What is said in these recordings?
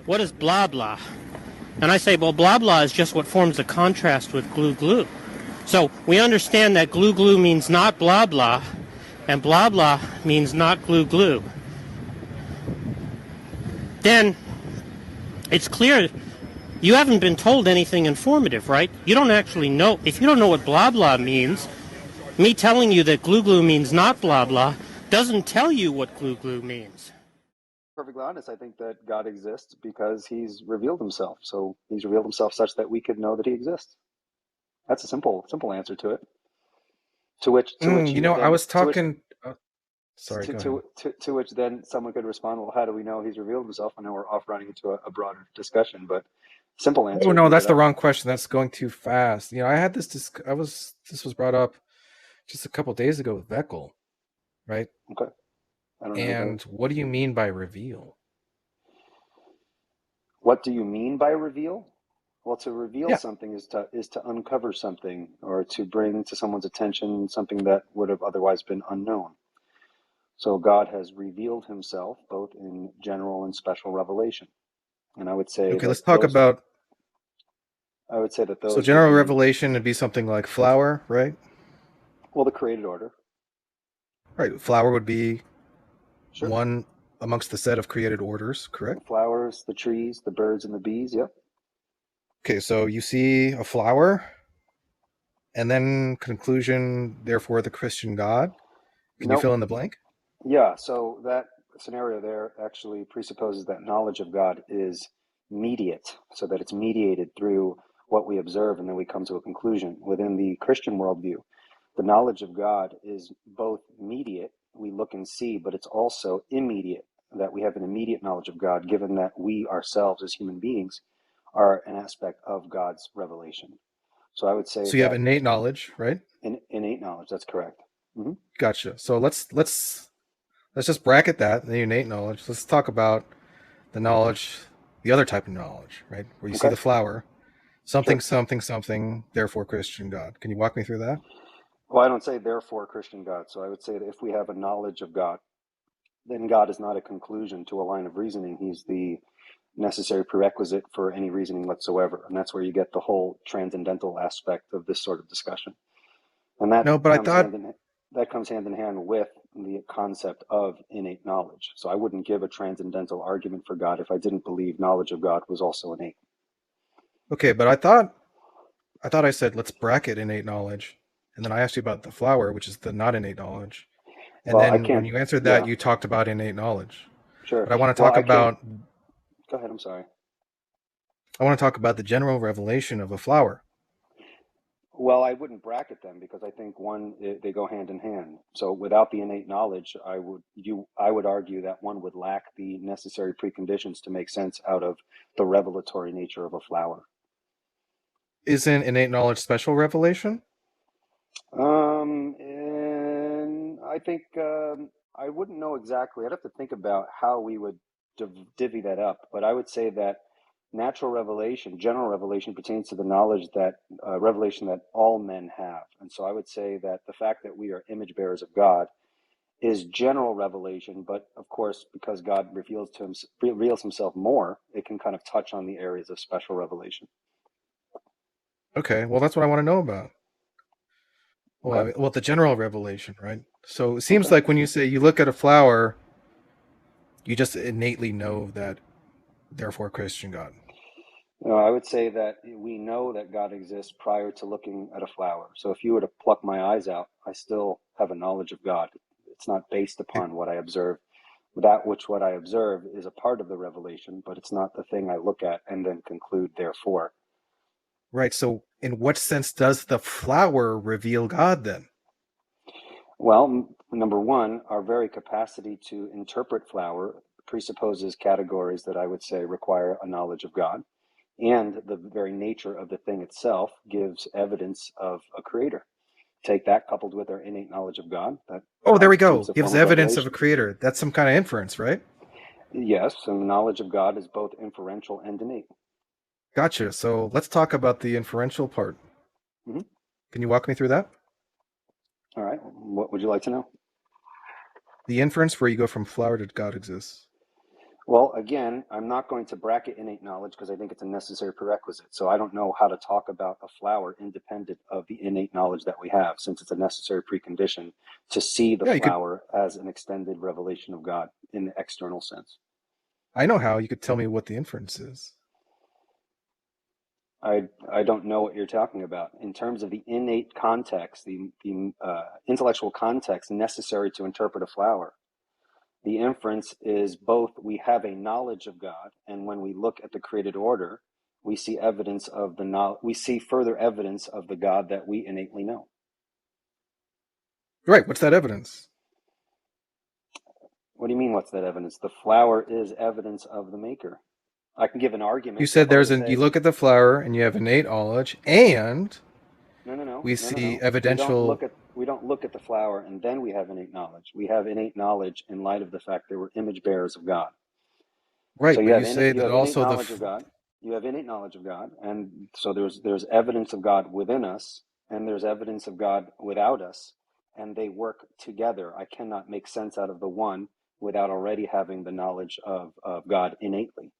what is blah blah? And I say, well, blah blah is just what forms the contrast with glue glue. So we understand that glue glue means not blah blah, and blah blah means not glue glue. Then it's clear you haven't been told anything informative, right? You don't actually know. If you don't know what blah blah means, me telling you that glue glue means not blah blah doesn't tell you what glue glue means. Perfectly honest, I think that God exists because he's revealed himself. So he's revealed himself such that we could know that he exists. That's a simple answer to it. To which I was talking. Sorry, go ahead. To which then someone could respond, well, how do we know he's revealed himself? I know we're off running into a broader discussion, but simple answer. Oh no, that's the wrong question. That's going too fast. I had this. This was brought up just a couple days ago with Veckel, right? Okay. I don't know. And what do you mean by reveal? What do you mean by reveal? Well, to reveal something is to uncover something, or to bring to someone's attention something that would have otherwise been unknown. So God has revealed himself both in general and special revelation. And I would say let's talk about. I would say that those. So general revelation would be something like flower, right? Well, the created order. Right. Flower would be one amongst the set of created orders, correct? The flowers, the trees, the birds, and the bees, yep. Okay, so you see a flower, and then conclusion, therefore the Christian God. Can you fill in the blank? Yeah, so that scenario there actually presupposes that knowledge of God is mediate, so that it's mediated through what we observe, and then we come to a conclusion. Within the Christian worldview, the knowledge of God is both mediate, we look and see, but it's also immediate, that we have an immediate knowledge of God, given that we ourselves as human beings are an aspect of God's revelation. So I would say so you have innate knowledge, right? Innate knowledge, that's correct. Mm-hmm. Gotcha. So let's just bracket that, the innate knowledge. Let's talk about the knowledge, the other type of knowledge, right? Where you see the flower, something, therefore Christian God. Can you walk me through that? Well, I don't say therefore Christian God. So I would say that if we have a knowledge of God, then God is not a conclusion to a line of reasoning. He's the necessary prerequisite for any reasoning whatsoever. And that's where you get the whole transcendental aspect of this sort of discussion. And that comes hand in hand with the concept of innate knowledge. So I wouldn't give a transcendental argument for God if I didn't believe knowledge of God was also innate. Okay, but I thought I said let's bracket innate knowledge, and then I asked you about the flower, which is the not innate knowledge. And then when you answered that, you talked about innate knowledge. Sure. But I want to talk about. Go ahead. I'm sorry. I want to talk about the general revelation of a flower. Well, I wouldn't bracket them because I think they go hand in hand. So without the innate knowledge, I would argue that one would lack the necessary preconditions to make sense out of the revelatory nature of a flower. Isn't innate knowledge special revelation? And I think I wouldn't know exactly. I'd have to think about how we would divvy that up. But I would say that natural revelation, general revelation, pertains to the knowledge that revelation that all men have. And so I would say that the fact that we are image bearers of God is general revelation. But of course, because God reveals himself more, it can kind of touch on the areas of special revelation. Okay, well, that's what I want to know about. Well, the general revelation, right? So it seems like when you say you look at a flower, you just innately know that, therefore, Christian God. No, I would say that we know that God exists prior to looking at a flower. So if you were to pluck my eyes out, I still have a knowledge of God. It's not based upon what I observe. That which what I observe is a part of the revelation, but it's not the thing I look at and then conclude, therefore. Right. So in what sense does the flower reveal God then? Well, number one, our very capacity to interpret flower presupposes categories that I would say require a knowledge of God. And the very nature of the thing itself gives evidence of a creator. Take that coupled with our innate knowledge of God. There we go. Gives evidence of a creator. That's some kind of inference, right? Yes, and knowledge of God is both inferential and innate. Gotcha. So let's talk about the inferential part. Mm-hmm. Can you walk me through that? All right. What would you like to know? The inference where you go from flower to God exists. Well, again, I'm not going to bracket innate knowledge because I think it's a necessary prerequisite. So I don't know how to talk about a flower independent of the innate knowledge that we have, since it's a necessary precondition to see the Yeah, you could. flower as an extended revelation of God in the external sense. I know how. You could tell me what the inference is. I don't know what you're talking about. In terms of the innate context, the intellectual context necessary to interpret a flower, the inference is both we have a knowledge of God, and when we look at the created order, we see evidence of we see further evidence of the God that we innately know. Right. What's that evidence? What do you mean, what's that evidence? The flower is evidence of the maker. I can give an You argument said if I were to you say, look at the flower and you have innate knowledge, and we see no. evidential. We don't look at the flower and then we have innate knowledge. We have innate knowledge in light of the fact there were image bearers of God. So Right, but you say you that have innate also knowledge of God. You have innate knowledge of God, and so there's evidence of God within us, and there's evidence of God without us, and they work together. I cannot make sense out of the one without already having the knowledge of God innately.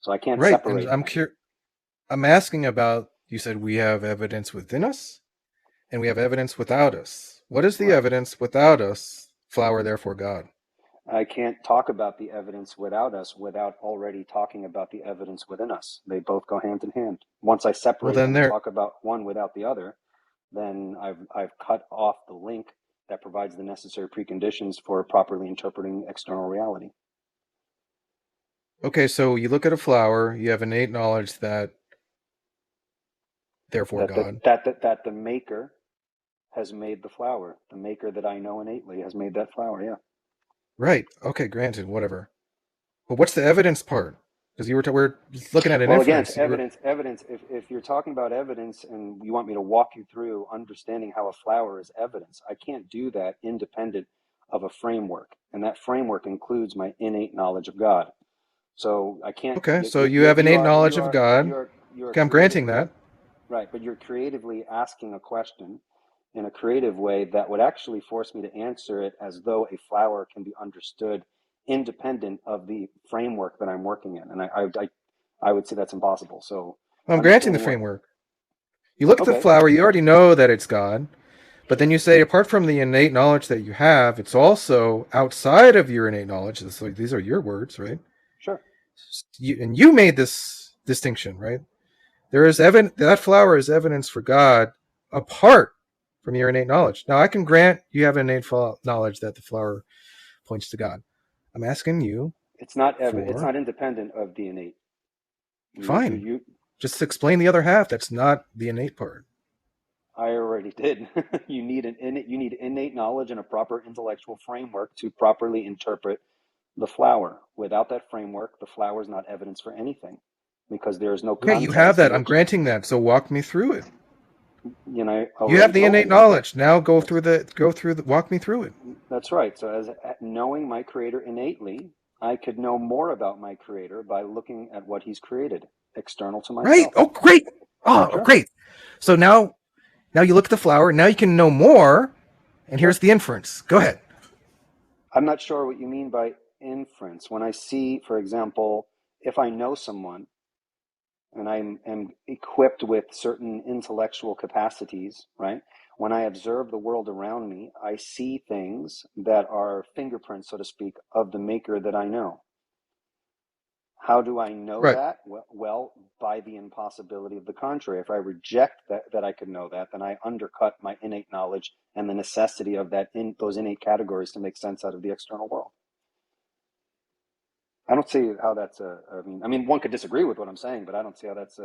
So I can't right, and separate them. I'm asking about. You said we have evidence within us, and we have evidence without us. What is the Right. evidence without us? Flower, therefore God. I can't talk about the evidence without us without already talking about the evidence within us. They both go hand in hand. Once I Well, separate then them and there. talk about one without the other, then I've cut off the link that provides the necessary preconditions for properly interpreting external reality. Okay, so you look at a flower, you have innate knowledge that, therefore God. That the maker has made the flower. The maker that I know innately has made that flower. Yeah. Right. Okay, granted, whatever. But what's the evidence part? Because we're looking at an Well, again, inference. it's evidence. If you're talking about evidence and you want me to walk you through understanding how a flower is evidence, I can't do that independent of a framework. And that framework includes my innate knowledge of God. So I can't, Okay, so you have innate knowledge of God. you're Okay, I'm granting that. right, but you're creatively asking a question in a creative way that would actually force me to answer it as though a flower can be understood independent of the framework that I'm working in. And I would say that's impossible. So I'm granting the understanding what, framework. You look at the okay, flower, you already know that it's God. But then you say, apart from the innate knowledge that you have, it's also outside of your innate knowledge. So these are your words, right? sure. And you made this distinction, right? There is that flower is evidence for God apart from your innate knowledge. Now, I can grant you have innate knowledge that the flower points to God. I'm asking you It's for not independent of the innate. fine. You Just explain the other half. That's not the innate part. I already did. You need innate knowledge and a proper intellectual framework to properly interpret the flower. Without that framework, the flower is not evidence for anything because there is no Okay, you have context in that. I'm which, granting that. So walk me through it. You already have the told innate you. knowledge. Now That's walk me through it. that's right. So as knowing my creator innately, I could know more about my creator by looking at what he's created, external to Right. myself. Oh, great. Oh, Sure. great. So now you look at the flower. Now you can know more. And here's Sure. the inference. Go ahead. I'm not sure what you mean by inference. When I see, for example, if I know someone and am equipped with certain intellectual capacities, right? When I observe the world around me, I see things that are fingerprints, so to speak, of the maker that I know. How do I know Right. that? Well, by the impossibility of the contrary. If I reject that I could know that, then I undercut my innate knowledge and the necessity of those innate categories to make sense out of the external world. I don't see how that's one could disagree with what I'm saying, but I don't see how that's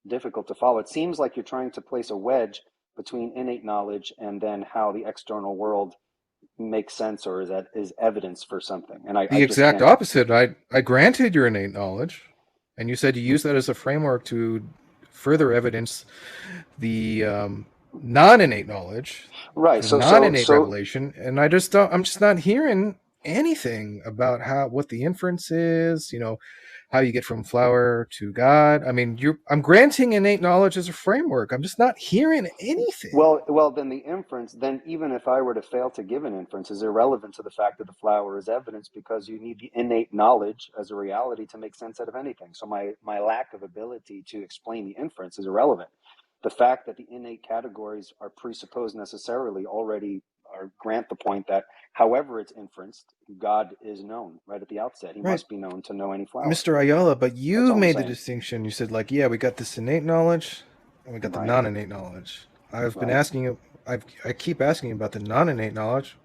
difficult to follow. It seems like you're trying to place a wedge between innate knowledge and then how the external world makes sense or is evidence for something. And I The just exact can't. opposite. I granted your innate knowledge, and you said you use that as a framework to further evidence the non-innate knowledge, Right. the So non-innate revelation. And I just don't. I'm just not hearing anything about what the inference is, how you get from flower to God. I mean, I'm granting innate knowledge as a framework. I'm just not hearing anything. Well, then the inference, then even if I were to fail to give an inference, is irrelevant to the fact that the flower is evidence, because you need the innate knowledge as a reality to make sense out of anything. So my lack of ability to explain the inference is irrelevant. The fact that the innate categories are presupposed necessarily already grant the point that however it's inferenced, God is known right at the outset. He Right. must be known to know any flower. Mr. Ayala, but That's you all I'm made the saying. distinction. You said, like, yeah, we got this innate knowledge and we got the Right. non-innate knowledge. I've been Right. asking you, I keep asking you about the non-innate knowledge,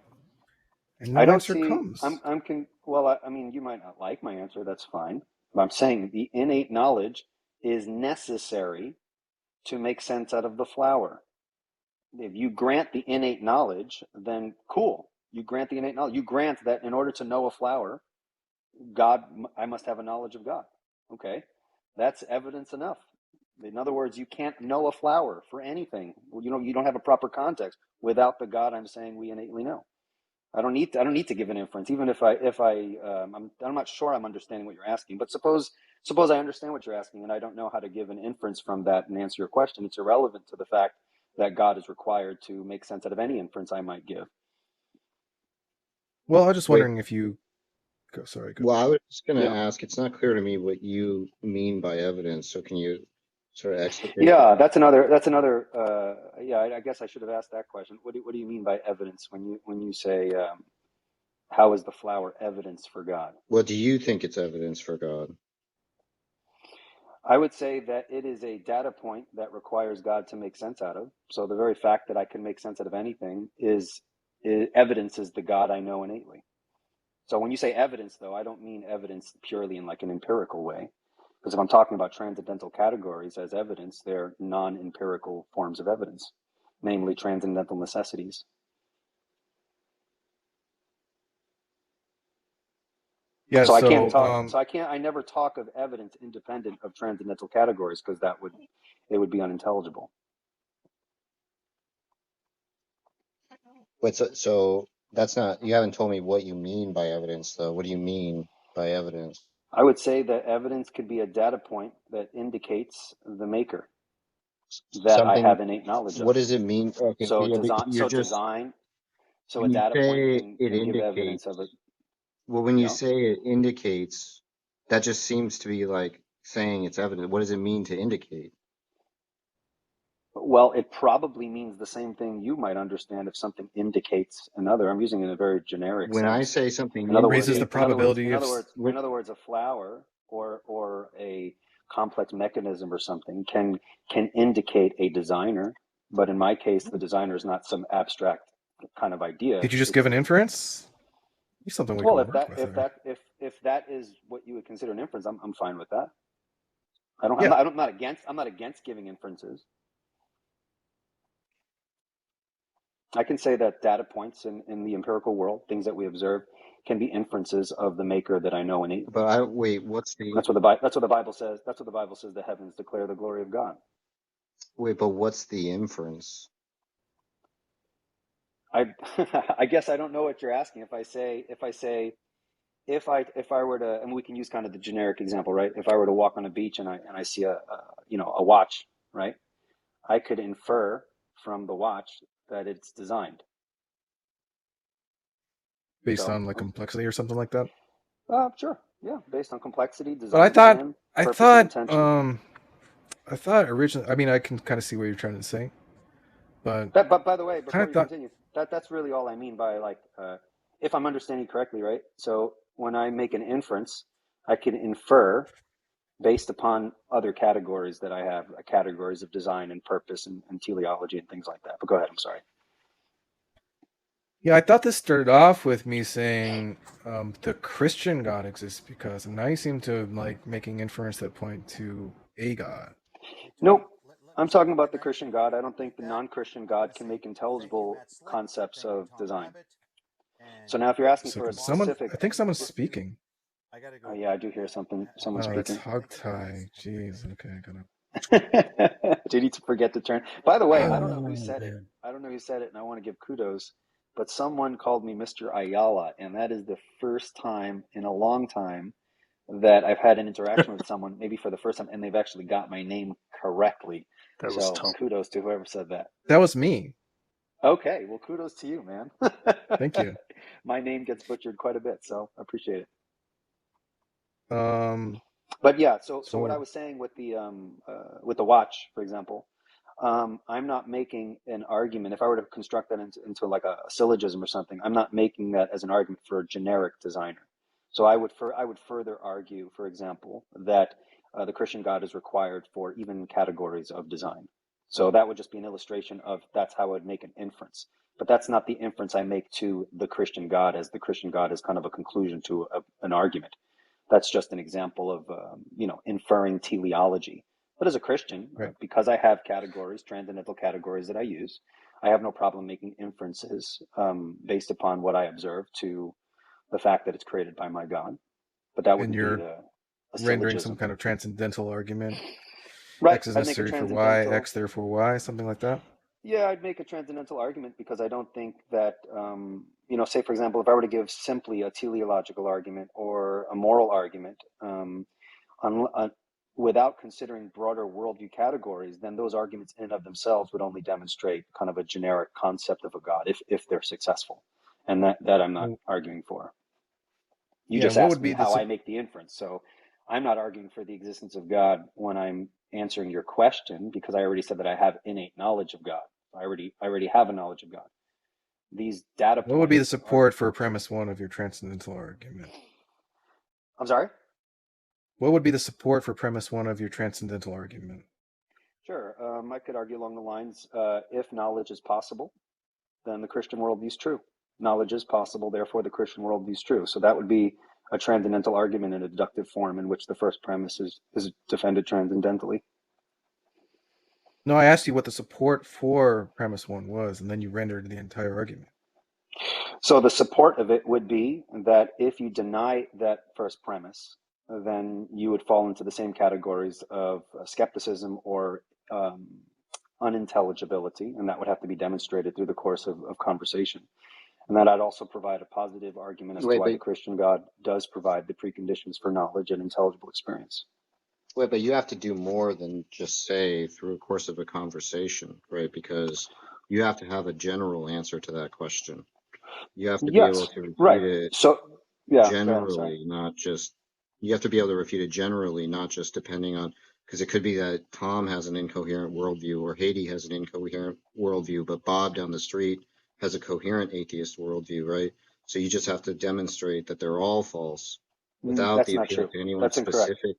and no I don't answer see. comes. Well, I mean, you might not like my answer. That's fine. But I'm saying the innate knowledge is necessary to make sense out of the flower. If you grant the innate knowledge, then cool. You grant the innate knowledge. You grant that in order to know a flower, I must have a knowledge of God. Okay, that's evidence enough. In other words, you can't know a flower for anything. You don't have a proper context without the God I'm saying we innately know. I don't need to give an inference, even if I'm not sure I'm understanding what you're asking. But suppose I understand what you're asking, and I don't know how to give an inference from that and answer your question. It's irrelevant to the fact that God is required to make sense out of any inference I might give. Well, I was just Wait, wondering if you go. Sorry, go. well, I was just going to Yeah, ask, it's not clear to me what you mean by evidence. So can you sort of explicate? yeah. That's another. Yeah, I guess I should have asked that question. What do you mean by evidence when you say how is the flower evidence for God? What do you think it's evidence for God? I would say that it is a data point that requires God to make sense out of. So the very fact that I can make sense out of anything is evidence is the God I know innately. So when you say evidence, though, I don't mean evidence purely in like an empirical way. Because if I'm talking about transcendental categories as evidence, they're non-empirical forms of evidence, namely transcendental necessities. Yeah. So I can't So, talk. So I never talk of evidence independent of transcendental categories because it would be unintelligible. Wait, so that's not, you haven't told me what you mean by evidence, though. What do you mean by evidence? I would say that evidence could be a data point that indicates the maker that I Something, have innate knowledge what of. does it mean? Okay, So yeah, but design, you're just, so a when you data point say can it give evidence of it. indicates, well, when you Yeah. say it indicates, that just seems to be like saying it's evidence. What does it mean to indicate? Well, it probably means the same thing you might understand if something indicates another. I'm using it in a very generic When I sense. say something In other words, raises the indicates, probability of. what, in other words, a flower or a complex mechanism or something can indicate a designer. But in my case, the designer is not some abstract kind of idea. Did you just give It's an inference? It's something we well, can work with there. if that is what you would consider an inference, I'm fine with that. Yeah. I'm not against giving inferences. I can say that data points in the empirical world, things that we observe, can be inferences of the maker that I know innately. but wait, what's the, That's what the Bible says. That's what the Bible says. The heavens declare the glory of God. wait, but what's the inference? I I guess I don't know what you're asking. If I were to, and we can use kind of the generic example, right? If I were to walk on a beach and I see a watch, right? I could infer from the watch that it's designed. Based So, on like complexity or something like that. sure, yeah, based on complexity, But I design thought, plan, I purpose, and thought, intention. I thought originally. I mean, I can kind of see what you're trying to say, but But by the way, kind before of you thought. continue, that's really all I mean by like, if I'm understanding correctly, right? So when I make an inference, I can infer based upon other categories that I have, categories of design and purpose and teleology and things like that. But go ahead. I'm sorry. Yeah, I thought this started off with me saying the Christian God exists because, and now you seem to like making inference that point to a God. Nope. I'm talking about the Christian God. I don't think the non-Christian God can make intelligible concepts of design. So now, if you're asking So for a can someone? specific, I think someone's speaking. yeah, I do hear someone Oh, that's speaking. hog tie. Jeez. Okay, I gotta. Did he forget to turn? By the way, I don't know who Oh said it. man. I don't know who said it, and I want to give kudos. but someone called me Mr. Ayala, and that is the first time in a long time that I've had an interaction with someone, maybe for the first time, and they've actually got my name correctly. That was So Tom. kudos to whoever said that. That was me. Okay, well, kudos to you, man. Thank you. My name gets butchered quite a bit, so I appreciate it. Um, But yeah, so so what I was saying with the watch, for example, I'm not making an argument. If I were to construct that into like a syllogism or something, I'm not making that as an argument for a generic designer. So I would further argue, for example, that the Christian God is required for even categories of design. So that would just be an illustration of that's how I would make an inference. But that's not the inference I make to the Christian God, as the Christian God is kind of a conclusion to an argument. That's just an example of inferring teleology. But as a Christian, right. Because I have categories, transcendental categories that I use, I have no problem making inferences based upon what I observe to the fact that it's created by my God. But that wouldn't be a rendering some syllogism. kind of transcendental argument. Right. X is I'd make a necessary for Y, transcendental. X therefore Y, something like that. Yeah, I'd make a transcendental argument because I don't think that, say, for example, if I were to give simply a teleological argument or a moral argument without considering broader worldview categories, then those arguments in and of themselves would only demonstrate kind of a generic concept of a God if they're successful. And that I'm not arguing for. You just asked me how I make the inference. So I'm not arguing for the existence of God when I'm answering your question, because I already said that I have innate knowledge of God. I already have a knowledge of God. These data points. What would be the support for premise one of your transcendental argument? I'm sorry? What would be the support for premise one of your transcendental argument? Sure. I could argue along the lines, if knowledge is possible, then the Christian worldview is true. Knowledge is possible, therefore the Christian worldview is true. So that would be a transcendental argument in a deductive form in which the first premise is defended transcendentally. No, I asked you what the support for premise one was, and then you rendered the entire argument. So the support of it would be that if you deny that first premise, then you would fall into the same categories of skepticism or unintelligibility, and that would have to be demonstrated through the course of conversation. And that I'd also provide a positive argument as to why the Christian God does provide the preconditions for knowledge and intelligible experience. Wait, but you have to do more than just say through a course of a conversation, right? Because you have to have a general answer to that question. You have to be able to refute it generally, not just, you have to be able to refute it generally, not just depending on, because it could be that Tom has an incoherent worldview or Haiti has an incoherent worldview, but Bob down the street has a coherent atheist worldview, right? So you just have to demonstrate that they're all false without the appeal to anyone specific.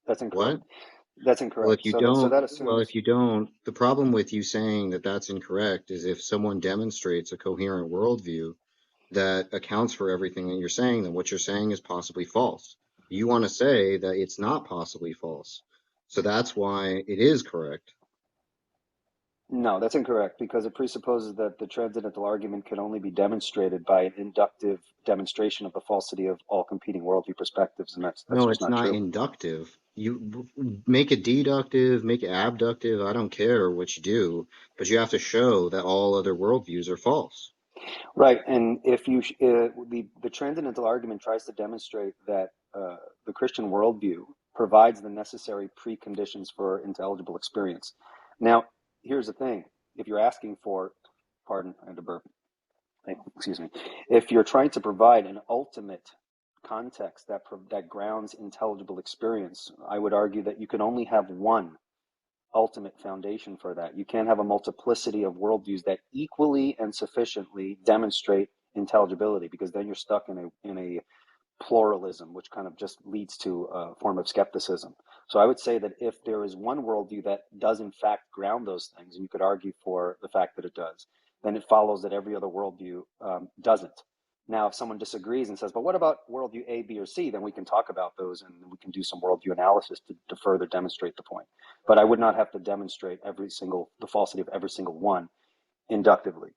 That's incorrect. What? That's incorrect. Well, if you don't, the problem with you saying that that's incorrect is if someone demonstrates a coherent worldview that accounts for everything that you're saying, then what you're saying is possibly false. You want to say that it's not possibly false. So that's why it is correct. No, that's incorrect, because it presupposes that the transcendental argument can only be demonstrated by an inductive demonstration of the falsity of all competing worldview perspectives, and that's no, just it's not true. Inductive. You make it deductive, make it abductive. I don't care what you do, but you have to show that all other worldviews are false. Right, and if you the transcendental argument tries to demonstrate that the Christian worldview provides the necessary preconditions for intelligible experience. Now, here's the thing: if you're asking for, pardon, I had to burp. Excuse me. If you're trying to provide an ultimate context that grounds intelligible experience, I would argue that you can only have one ultimate foundation for that. You can't have a multiplicity of worldviews that equally and sufficiently demonstrate intelligibility, because then you're stuck in a pluralism, which kind of just leads to a form of skepticism. So I would say that if there is one worldview that does in fact ground those things, and you could argue for the fact that it does, then it follows that every other worldview doesn't. Now, if someone disagrees and says, but what about worldview A, B, or C, then we can talk about those and we can do some worldview analysis to further demonstrate the point. But I would not have to demonstrate the falsity of every single one inductively.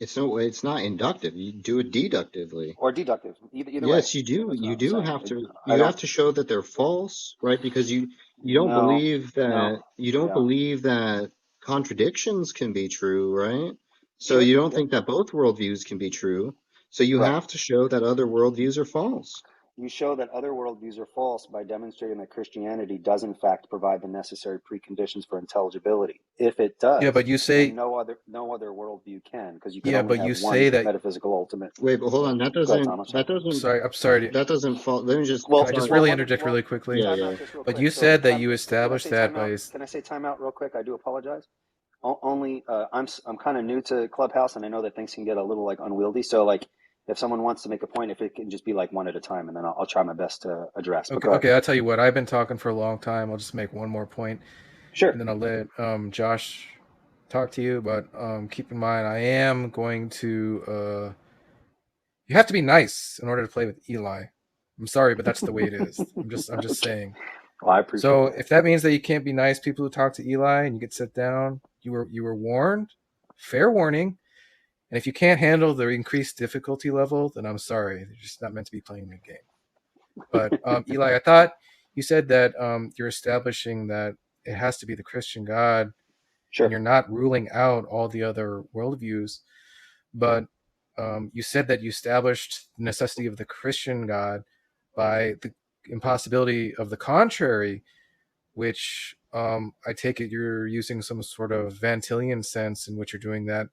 It's not inductive. You do it deductively. Or deductive. Either yes, way. you do. You do have to. You have to show that they're false, right? Because you don't believe that believe that contradictions can be true, right? So you don't think that both worldviews can be true. So you have to show that other worldviews are false. You show that other worldviews are false by demonstrating that Christianity does in fact provide the necessary preconditions for intelligibility. If it does, but you say then no other worldview can, because you can yeah, only but have you one say that. metaphysical ultimate. Wait, but hold on. Go ahead, Tom. I'm sorry. I'm sorry. That doesn't fall. Let me just. Can I just really interject really quickly? Time out just real But quick. you So, said that you established that by. can I say time out real quick? I do apologize. Only I'm kind of new to Clubhouse, and I know that things can get a little like unwieldy. So like, if someone wants to make a point, if it can just be like one at a time, and then I'll try my best to address. Okay, I'll tell you what. I've been talking for a long time. I'll just make one more point. Sure. And then I'll let Josh talk to you. But keep in mind, I am going to. You have to be nice in order to play with Eli. I'm sorry, but that's the way it is. I'm just saying. Well, I appreciate so that. If that means that you can't be nice people who talk to Eli and you get set down, you were warned. Fair warning. And if you can't handle the increased difficulty level, then I'm sorry. You're just not meant to be playing the game. But Eli, I thought you said that you're establishing that it has to be the Christian God. Sure. And you're not ruling out all the other worldviews. But you said that you established the necessity of the Christian God by the impossibility of the contrary, which I take it you're using some sort of Van Tillian sense in which you're doing that,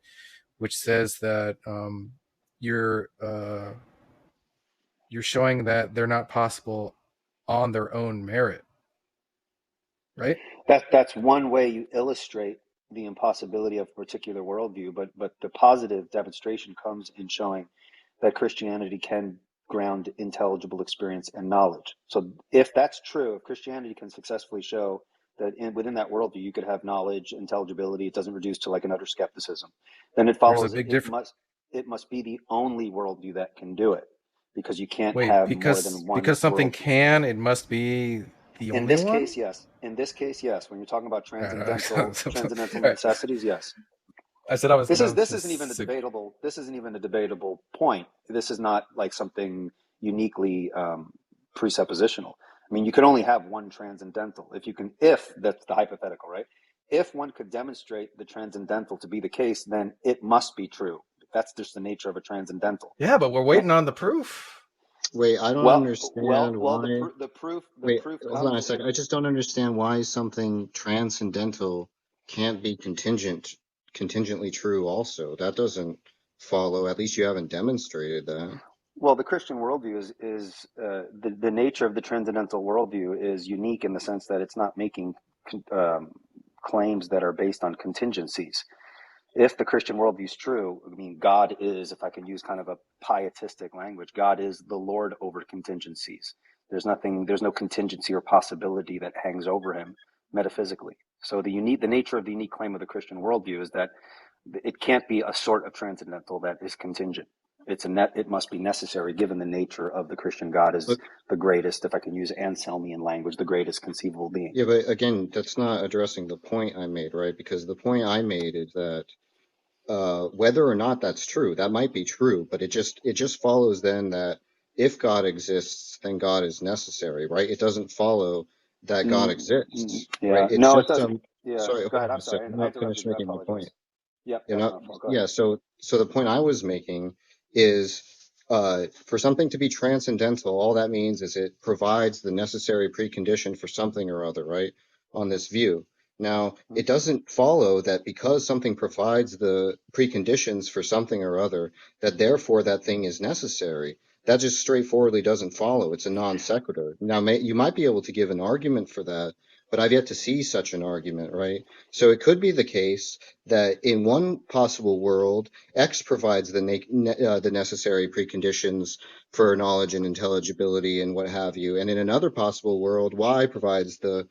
which says that you're showing that they're not possible on their own merit, right? That's one way you illustrate the impossibility of a particular worldview, but the positive demonstration comes in showing that Christianity can ground intelligible experience and knowledge. So if that's true, if Christianity can successfully show that within that worldview you could have knowledge, intelligibility, it doesn't reduce to like an utter skepticism, then it follows it must be the only worldview that can do it, because you can't have more than one. Because something can, it must be the only one? In this case, yes. When you're talking about transcendental necessities, yes. I said I was. This isn't even a debatable. This isn't even a debatable point. This is not like something uniquely presuppositional. I mean, you could only have one transcendental if that's the hypothetical, right? If one could demonstrate the transcendental to be the case, then it must be true. That's just the nature of a transcendental. Yeah, but we're waiting on the proof. Wait, I don't understand why. The proof. Hold on a second. I just don't understand why something transcendental can't be contingently true. Also, that doesn't follow. At least you haven't demonstrated that. Well, the Christian worldview is the nature of the transcendental worldview is unique in the sense that it's not making claims that are based on contingencies. If the Christian worldview is true, I mean, God is, if I can use kind of a pietistic language, God is the Lord over contingencies. There's no contingency or possibility that hangs over him metaphysically. So the nature of the unique claim of the Christian worldview is that it can't be a sort of transcendental that is contingent. It must be necessary, given the nature of the Christian God as the greatest, if I can use Anselmian language, the greatest conceivable being. Yeah, but again, that's not addressing the point I made, right? Because the point I made is that whether or not that's true, that might be true, but it just follows then that if God exists, then God is necessary, right? It doesn't follow that God exists, right? It doesn't. Sorry, go ahead. I'm sorry. sorry. I'm I not finished interrupted you. I making my apologize. point. Yep. Yeah. So the point I was making is for something to be transcendental, all that means is it provides the necessary precondition for something or other, right? On this view. Now, it doesn't follow that because something provides the preconditions for something or other, that therefore that thing is necessary. That just straightforwardly doesn't follow. It's a non sequitur. Now, you might be able to give an argument for that, but I've yet to see such an argument, right? So it could be the case that in one possible world, X provides the necessary preconditions for knowledge and intelligibility and what have you, and in another possible world, Y provides the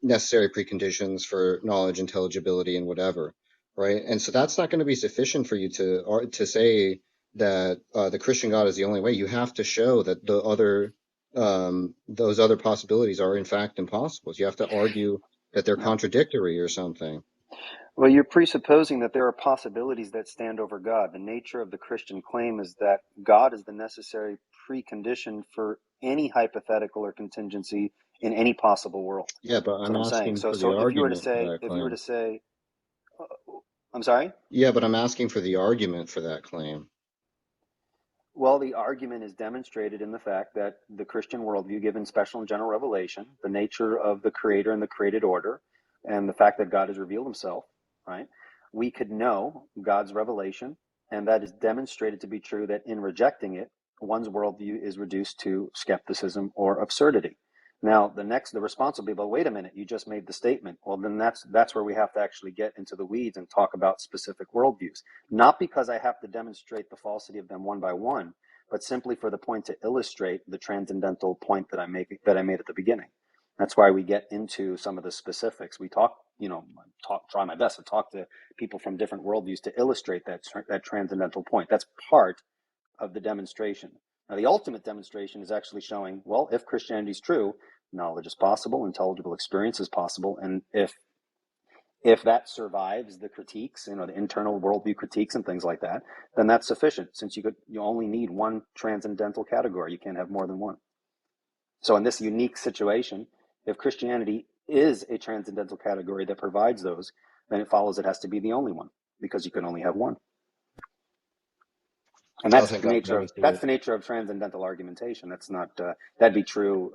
necessary preconditions for knowledge, intelligibility, and whatever, right? And so that's not going to be sufficient for you to say that the Christian God is the only way. You have to show that the other those other possibilities are in fact impossible. You have to argue that they're contradictory or something. Well, you're presupposing that there are possibilities that stand over God. The nature of the Christian claim is that God is the necessary precondition for any hypothetical or contingency in any possible world. Yeah, but I'm asking saying. So for the if you were to argument say, for that claim. I'm sorry? Yeah, but I'm asking for the argument for that claim. Well, the argument is demonstrated in the fact that the Christian worldview, given special and general revelation, the nature of the creator and the created order, and the fact that God has revealed himself, right? We could know God's revelation, and that is demonstrated to be true that in rejecting it, one's worldview is reduced to skepticism or absurdity. Now, the response will be, but wait a minute, you just made the statement. Well, then that's where we have to actually get into the weeds and talk about specific worldviews. Not because I have to demonstrate the falsity of them one by one, but simply for the point to illustrate the transcendental point that I made at the beginning. That's why we get into some of the specifics. We try my best to talk to people from different worldviews to illustrate that transcendental point. That's part of the demonstration. Now, the ultimate demonstration is actually showing, well, if Christianity is true, knowledge is possible, intelligible experience is possible, and if that survives the critiques, the internal worldview critiques and things like that, then that's sufficient. Since you only need one transcendental category, you can't have more than one. So in this unique situation, if Christianity is a transcendental category that provides those, then it follows it has to be the only one, because you can only have one. And that's the nature of transcendental argumentation. That's not that'd be true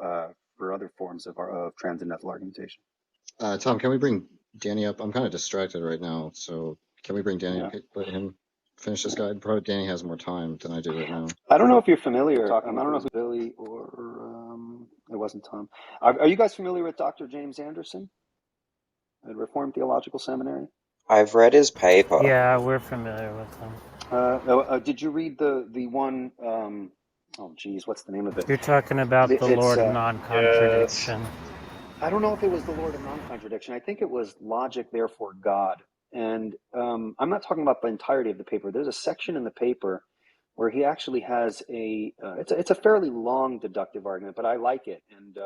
for other forms of transcendental argumentation. Tom, can we bring Danny up? I'm kind of distracted right now, so can we bring Danny up? Let him finish this guide. Probably Danny has more time than I do right now. I don't know if you're familiar. I don't know if it's Billy or it wasn't Tom. Are you guys familiar with Dr. James Anderson at Reformed Theological Seminary? I've read his paper. Yeah, we're familiar with him. Did you read the one? Oh, geez, what's the name of it? You're talking about the Lord of Non-Contradiction. Yes. I don't know if it was the Lord of Non-Contradiction. I think it was Logic, Therefore God. And I'm not talking about the entirety of the paper. There's a section in the paper where he actually has it's a fairly long deductive argument, but I like it. And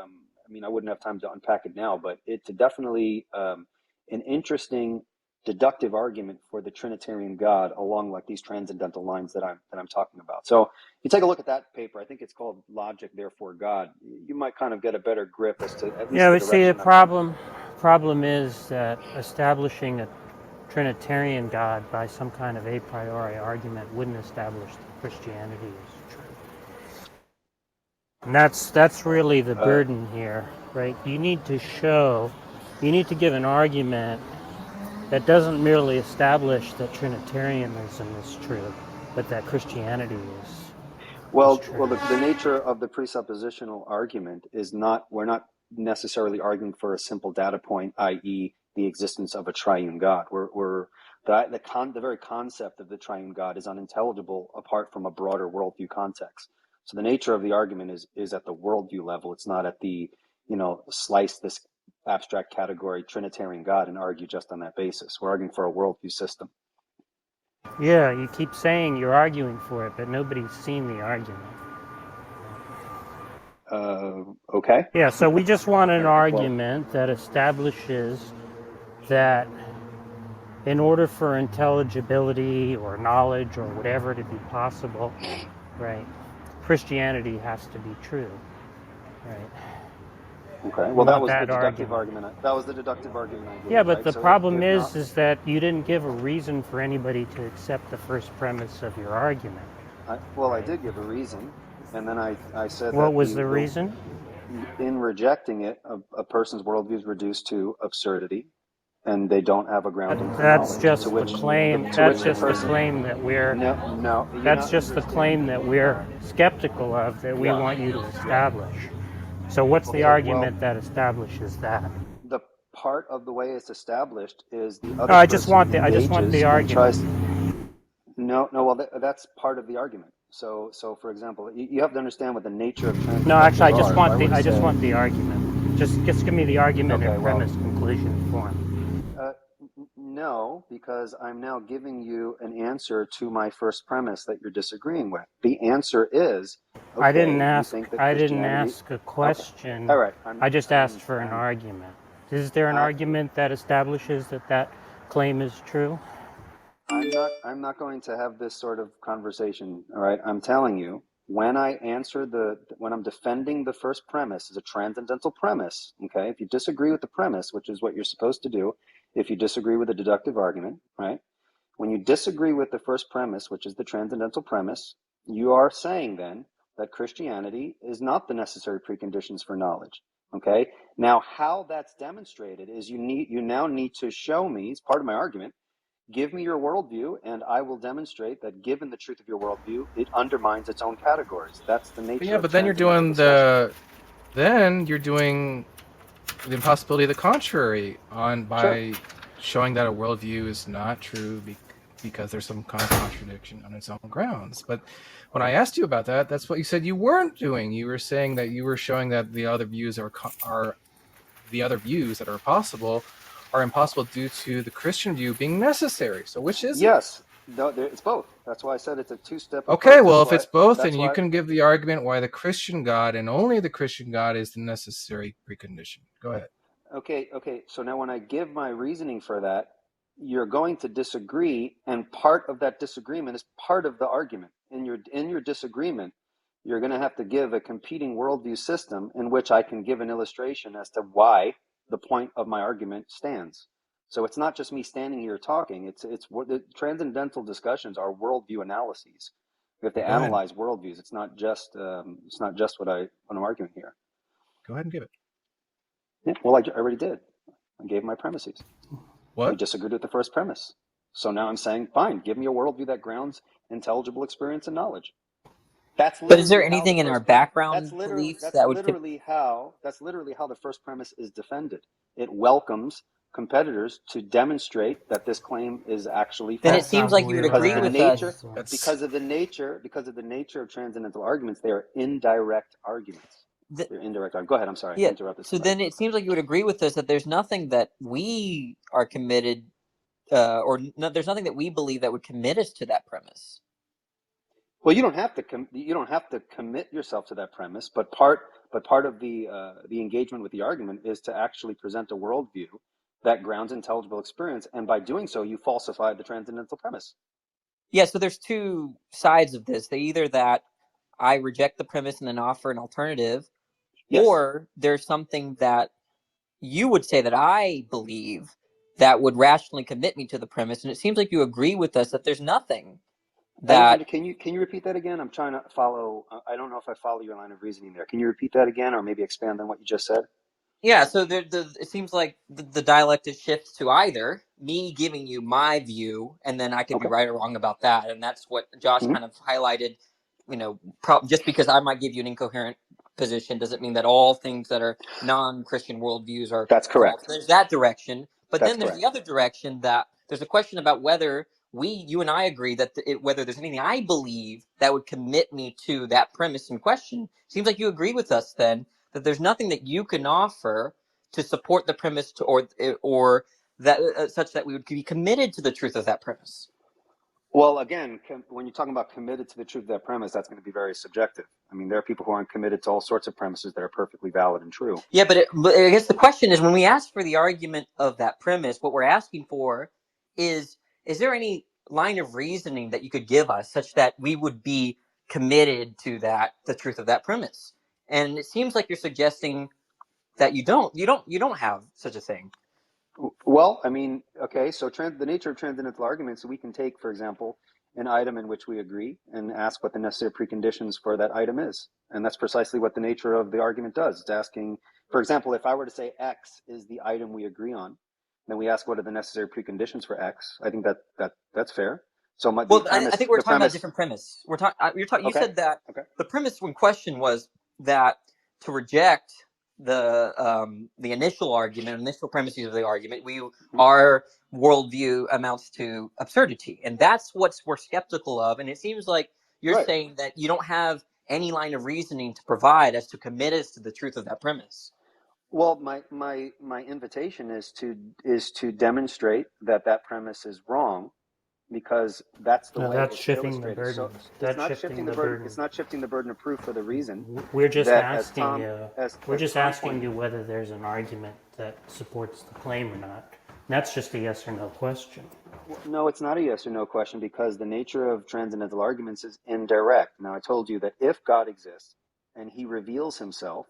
I wouldn't have time to unpack it now, but it's definitely an interesting deductive argument for the Trinitarian God along like these transcendental lines that I'm talking about. So if you take a look at that paper, I think it's called Logic, Therefore God. You might kind of get a better grip as to at least we see the problem is that establishing a Trinitarian God by some kind of a priori argument wouldn't establish that Christianity is true. And that's really the burden here, right? You need to give an argument that doesn't merely establish that Trinitarianism is true, but that Christianity is true. Well, the nature of the presuppositional argument is we're not necessarily arguing for a simple data point, i.e., the existence of a triune God. The very concept of the triune God is unintelligible apart from a broader worldview context. So the nature of the argument is at the worldview level. It's not at the slice this abstract category Trinitarian God and argue just on that basis. We're arguing for a worldview system. Yeah, you keep saying you're arguing for it, but nobody's seen the argument. Okay. Yeah, so we just want an argument that establishes that in order for intelligibility or knowledge or whatever to be possible, right, Christianity has to be true, right? Okay. Well, that was the deductive argument. That was the deductive argument I gave. Yeah, but the problem is that you didn't give a reason for anybody to accept the first premise of your argument. I did give a reason, and then I said what was the reason? In rejecting it, a person's worldview is reduced to absurdity, and they don't have a grounding for knowledge. That's just the claim. That's just the claim that we're. No. That's just the claim that we're skeptical of that we want you to establish. So what's the argument that establishes that? The part of the way it's established is the other. I just want the argument. Well, that's part of the argument. So for example, you have to understand what the nature of transcendental. No, actually, I just want the argument. Just give me the argument in premise conclusion form. No, because I'm now giving you an answer to my first premise that you're disagreeing with. The answer is. Okay, I didn't ask a question. Okay. All right. I just asked for an argument. Is there an argument that establishes that claim is true? I'm not going to have this sort of conversation. All right. I'm telling you, when I'm defending the first premise as a transcendental premise, okay, if you disagree with the premise, which is what you're supposed to do, if you disagree with a deductive argument, right, When you disagree with the first premise, which is the transcendental premise, you are saying then that Christianity is not the necessary preconditions for knowledge. Okay? Now, how that's demonstrated is you now need to show me, as part of my argument, give me your worldview, and I will demonstrate that given the truth of your worldview, it undermines its own categories. That's the nature of but then you're transcendental doing discussion. the impossibility of the contrary Sure. by showing that a worldview is not true because there's some kind of contradiction on its own grounds. But when I asked you about that, that's what you said you weren't doing. You were saying that you were showing that the other views are the other views that are possible are impossible due to the Christian view being necessary. So which is it? Yes. No, it's both. That's why I said it's a two-step Okay, approach. well, if it's both, then That's you why. can give the argument why the Christian God and only the Christian God is the necessary precondition. Go ahead. Okay. So now when I give my reasoning for that, you're going to disagree, and part of that disagreement is part of the argument. In your disagreement, you're going to have to give a competing worldview system in which I can give an illustration as to why the point of my argument stands. So it's not just me standing here talking. It's what the transcendental discussions are worldview analyses. We have to analyze worldviews. It's not just what I'm arguing here. Go ahead and give it. Yeah, well, I already did. I gave my premises. What? You disagreed with the first premise. So now I'm saying, fine, give me a worldview that grounds intelligible experience and knowledge. That's But is there literally how the anything in our first background beliefs that would that's literally how the first premise is defended. It welcomes competitors to demonstrate that this claim is actually then it false. That's seems not like you would clear, agree man. with us. Because of the nature of transcendental arguments, they are indirect arguments. They're indirect arguments. Go ahead. I'm sorry. I Yeah. interrupted So somebody. then it seems like you would agree with us that there's nothing that we are committed, there's nothing that we believe that would commit us to that premise. Well, you don't have to commit yourself to that premise, but part of the engagement with the argument is to actually present a worldview that grounds intelligible experience, and by doing so, you falsify the transcendental premise. Yeah. So there's two sides of this. They either that I reject the premise and then offer an alternative, Yes. or there's something that you would say that I believe that would rationally commit me to the premise, and it seems like you agree with us that there's nothing that. Can you repeat that again? I'm trying to follow. I don't know if I follow your line of reasoning there. Can you repeat that again, or maybe expand on what you just said? Yeah, so it seems like the dialectic shifts to either me giving you my view, and then I could be Okay. right or wrong about that, and that's what Josh Mm-hmm. kind of highlighted. Just because I might give you an incoherent position doesn't mean that all things that are non-Christian worldviews are That's false. correct. There's that direction, but That's then there's the correct. other direction that there's a question about whether you and I agree that whether there's anything I believe that would commit me to that premise in question. Seems like you agree with us then that there's nothing that you can offer to support the premise or that such that we would be committed to the truth of that premise. Well, again, when you're talking about committed to the truth of that premise, that's going to be very subjective. I mean, there are people who aren't committed to all sorts of premises that are perfectly valid and true. Yeah, but I guess the question is, when we ask for the argument of that premise, what we're asking for is there any line of reasoning that you could give us such that we would be committed to the truth of that premise? And it seems like you're suggesting that you don't have such a thing. Well, I mean, okay, so the nature of transcendental arguments, we can take, for example, an item in which we agree and ask what the necessary preconditions for that item is. And that's precisely what the nature of the argument does. It's asking, for example, if I were to say X is the item we agree on, then we ask what are the necessary preconditions for X. I think that's fair. So I think we're talking about a different premise. You Okay. said that Okay. the premise in question was that to reject the initial argument, initial premises of the argument, our worldview amounts to absurdity, and that's what we're skeptical of. And it seems like you're saying that you don't have any line of reasoning to provide as to commit us to the truth of that premise. Well, my invitation is to demonstrate that premise is wrong, because that's the way it's shifting the illustrated. burden. So it's not shifting the burden. It's not shifting the burden of proof for the reason We're just that asking you. We're just Tom asking you whether there's an argument that supports the claim or not. And that's just a yes or no question. No, it's not a yes or no question, because the nature of transcendental arguments is indirect. Now, I told you that if God exists and he reveals himself,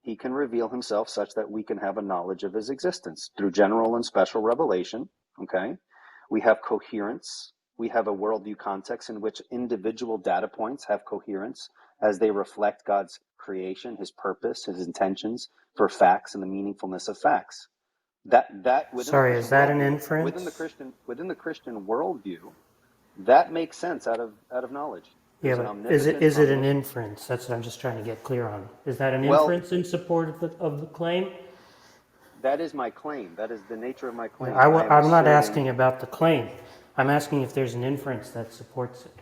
he can reveal himself such that we can have a knowledge of his existence through general and special revelation. Okay. We have coherence. We have a worldview context in which individual data points have coherence as they reflect God's creation, his purpose, his intentions for facts and the meaningfulness of facts. That within Sorry, is that an worldview, inference? within the Christian worldview, that makes sense out of knowledge. Yeah, but is it an inference? That's what I'm just trying to get clear on. Is that an inference in support of the claim? That is my claim. That is the nature of my claim. I'm not asking about the claim. I'm asking if there's an inference that supports it.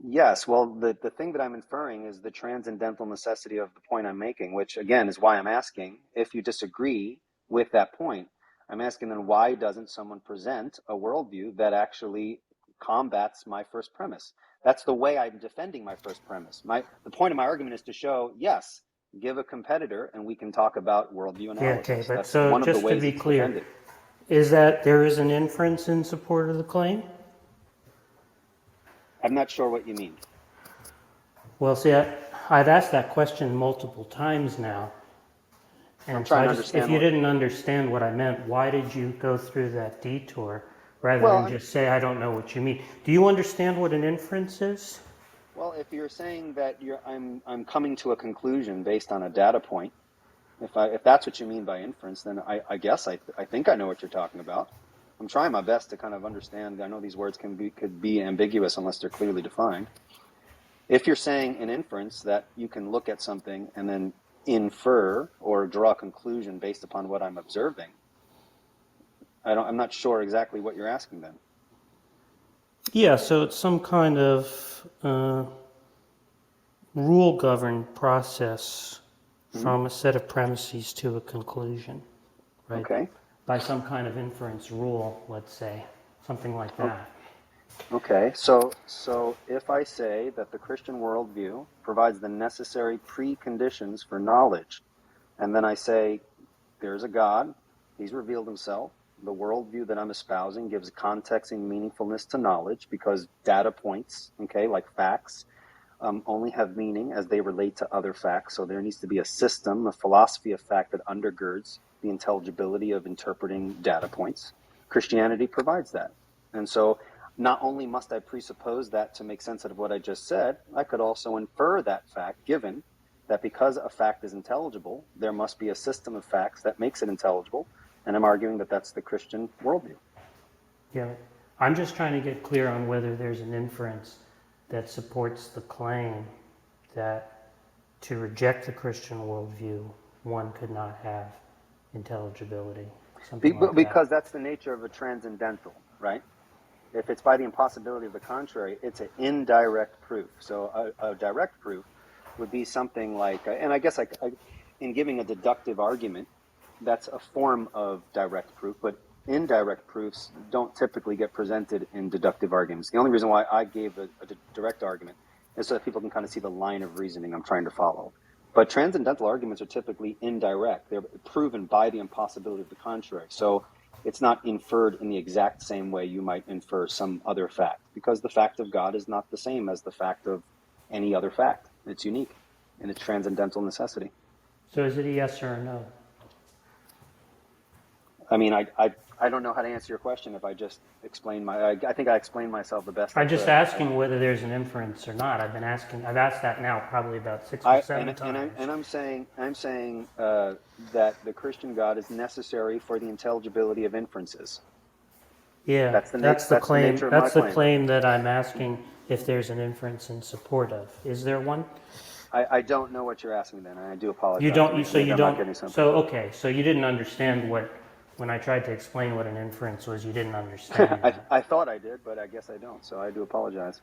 Yes, well, the thing that I'm inferring is the transcendental necessity of the point I'm making, which again is why I'm asking. If you disagree with that point, I'm asking then why doesn't someone present a worldview that actually combats my first premise? That's the way I'm defending my first premise. The point of my argument is to show, yes, give a competitor and we can talk about worldview analysis. Yeah, okay, but that's so one of the just ways to be it's clear, defended. is that there is an inference in support of the claim? I'm not sure what you mean. Well, see, I've asked that question multiple times now. And I'm trying to understand. If you didn't understand what I meant, why did you go through that detour rather than just say, I don't know what you mean? Do you understand what an inference is? Well, if you're saying that I'm coming to a conclusion based on a data point, if that's what you mean by inference, then I guess I think I know what you're talking about. I'm trying my best to kind of understand. I know these words could be ambiguous unless they're clearly defined. If you're saying an inference that you can look at something and then infer or draw a conclusion based upon what I'm observing, I'm not sure exactly what you're asking then. Yeah, so it's some kind of rule-governed process from a set of premises to a conclusion, right? Okay. By some kind of inference rule, let's say, something like that. Okay, so if I say that the Christian worldview provides the necessary preconditions for knowledge, and then I say there's a God, he's revealed himself, the worldview that I'm espousing gives context and meaningfulness to knowledge because data points, okay, like facts, only have meaning as they relate to other facts. So there needs to be a system, a philosophy of fact that undergirds the intelligibility of interpreting data points. Christianity provides that. And so not only must I presuppose that to make sense out of what I just said, I could also infer that fact given that because a fact is intelligible, there must be a system of facts that makes it intelligible. And I'm arguing that that's the Christian worldview. Yeah, I'm just trying to get clear on whether there's an inference that supports the claim that to reject the Christian worldview, one could not have intelligibility. Because that's the nature of a transcendental, right? If it's by the impossibility of the contrary, it's an indirect proof. So a direct proof would be something like, and I guess in giving a deductive argument, that's a form of direct proof, but indirect proofs don't typically get presented in deductive arguments. The only reason why I gave a direct argument is so that people can kind of see the line of reasoning I'm trying to follow. But transcendental arguments are typically indirect. They're proven by the impossibility of the contrary. So it's not inferred in the exact same way you might infer some other fact, because the fact of God is not the same as the fact of any other fact. It's unique in its transcendental necessity. So is it a yes or a no? I mean, I don't know how to answer your question if I just explain I think I explained myself the best I could. I'm just asking whether there's an inference or not. I've asked that now probably about 6 or 7 times. And I'm saying that the Christian God is necessary for the intelligibility of inferences. Yeah, that's the claim. That's the claim that I'm asking if there's an inference in support of. Is there one? I don't know what you're asking then, and I do apologize. You don't. So you don't. So okay. So you didn't understand when I tried to explain what an inference was. You didn't understand. I thought I did, but I guess I don't. So I do apologize.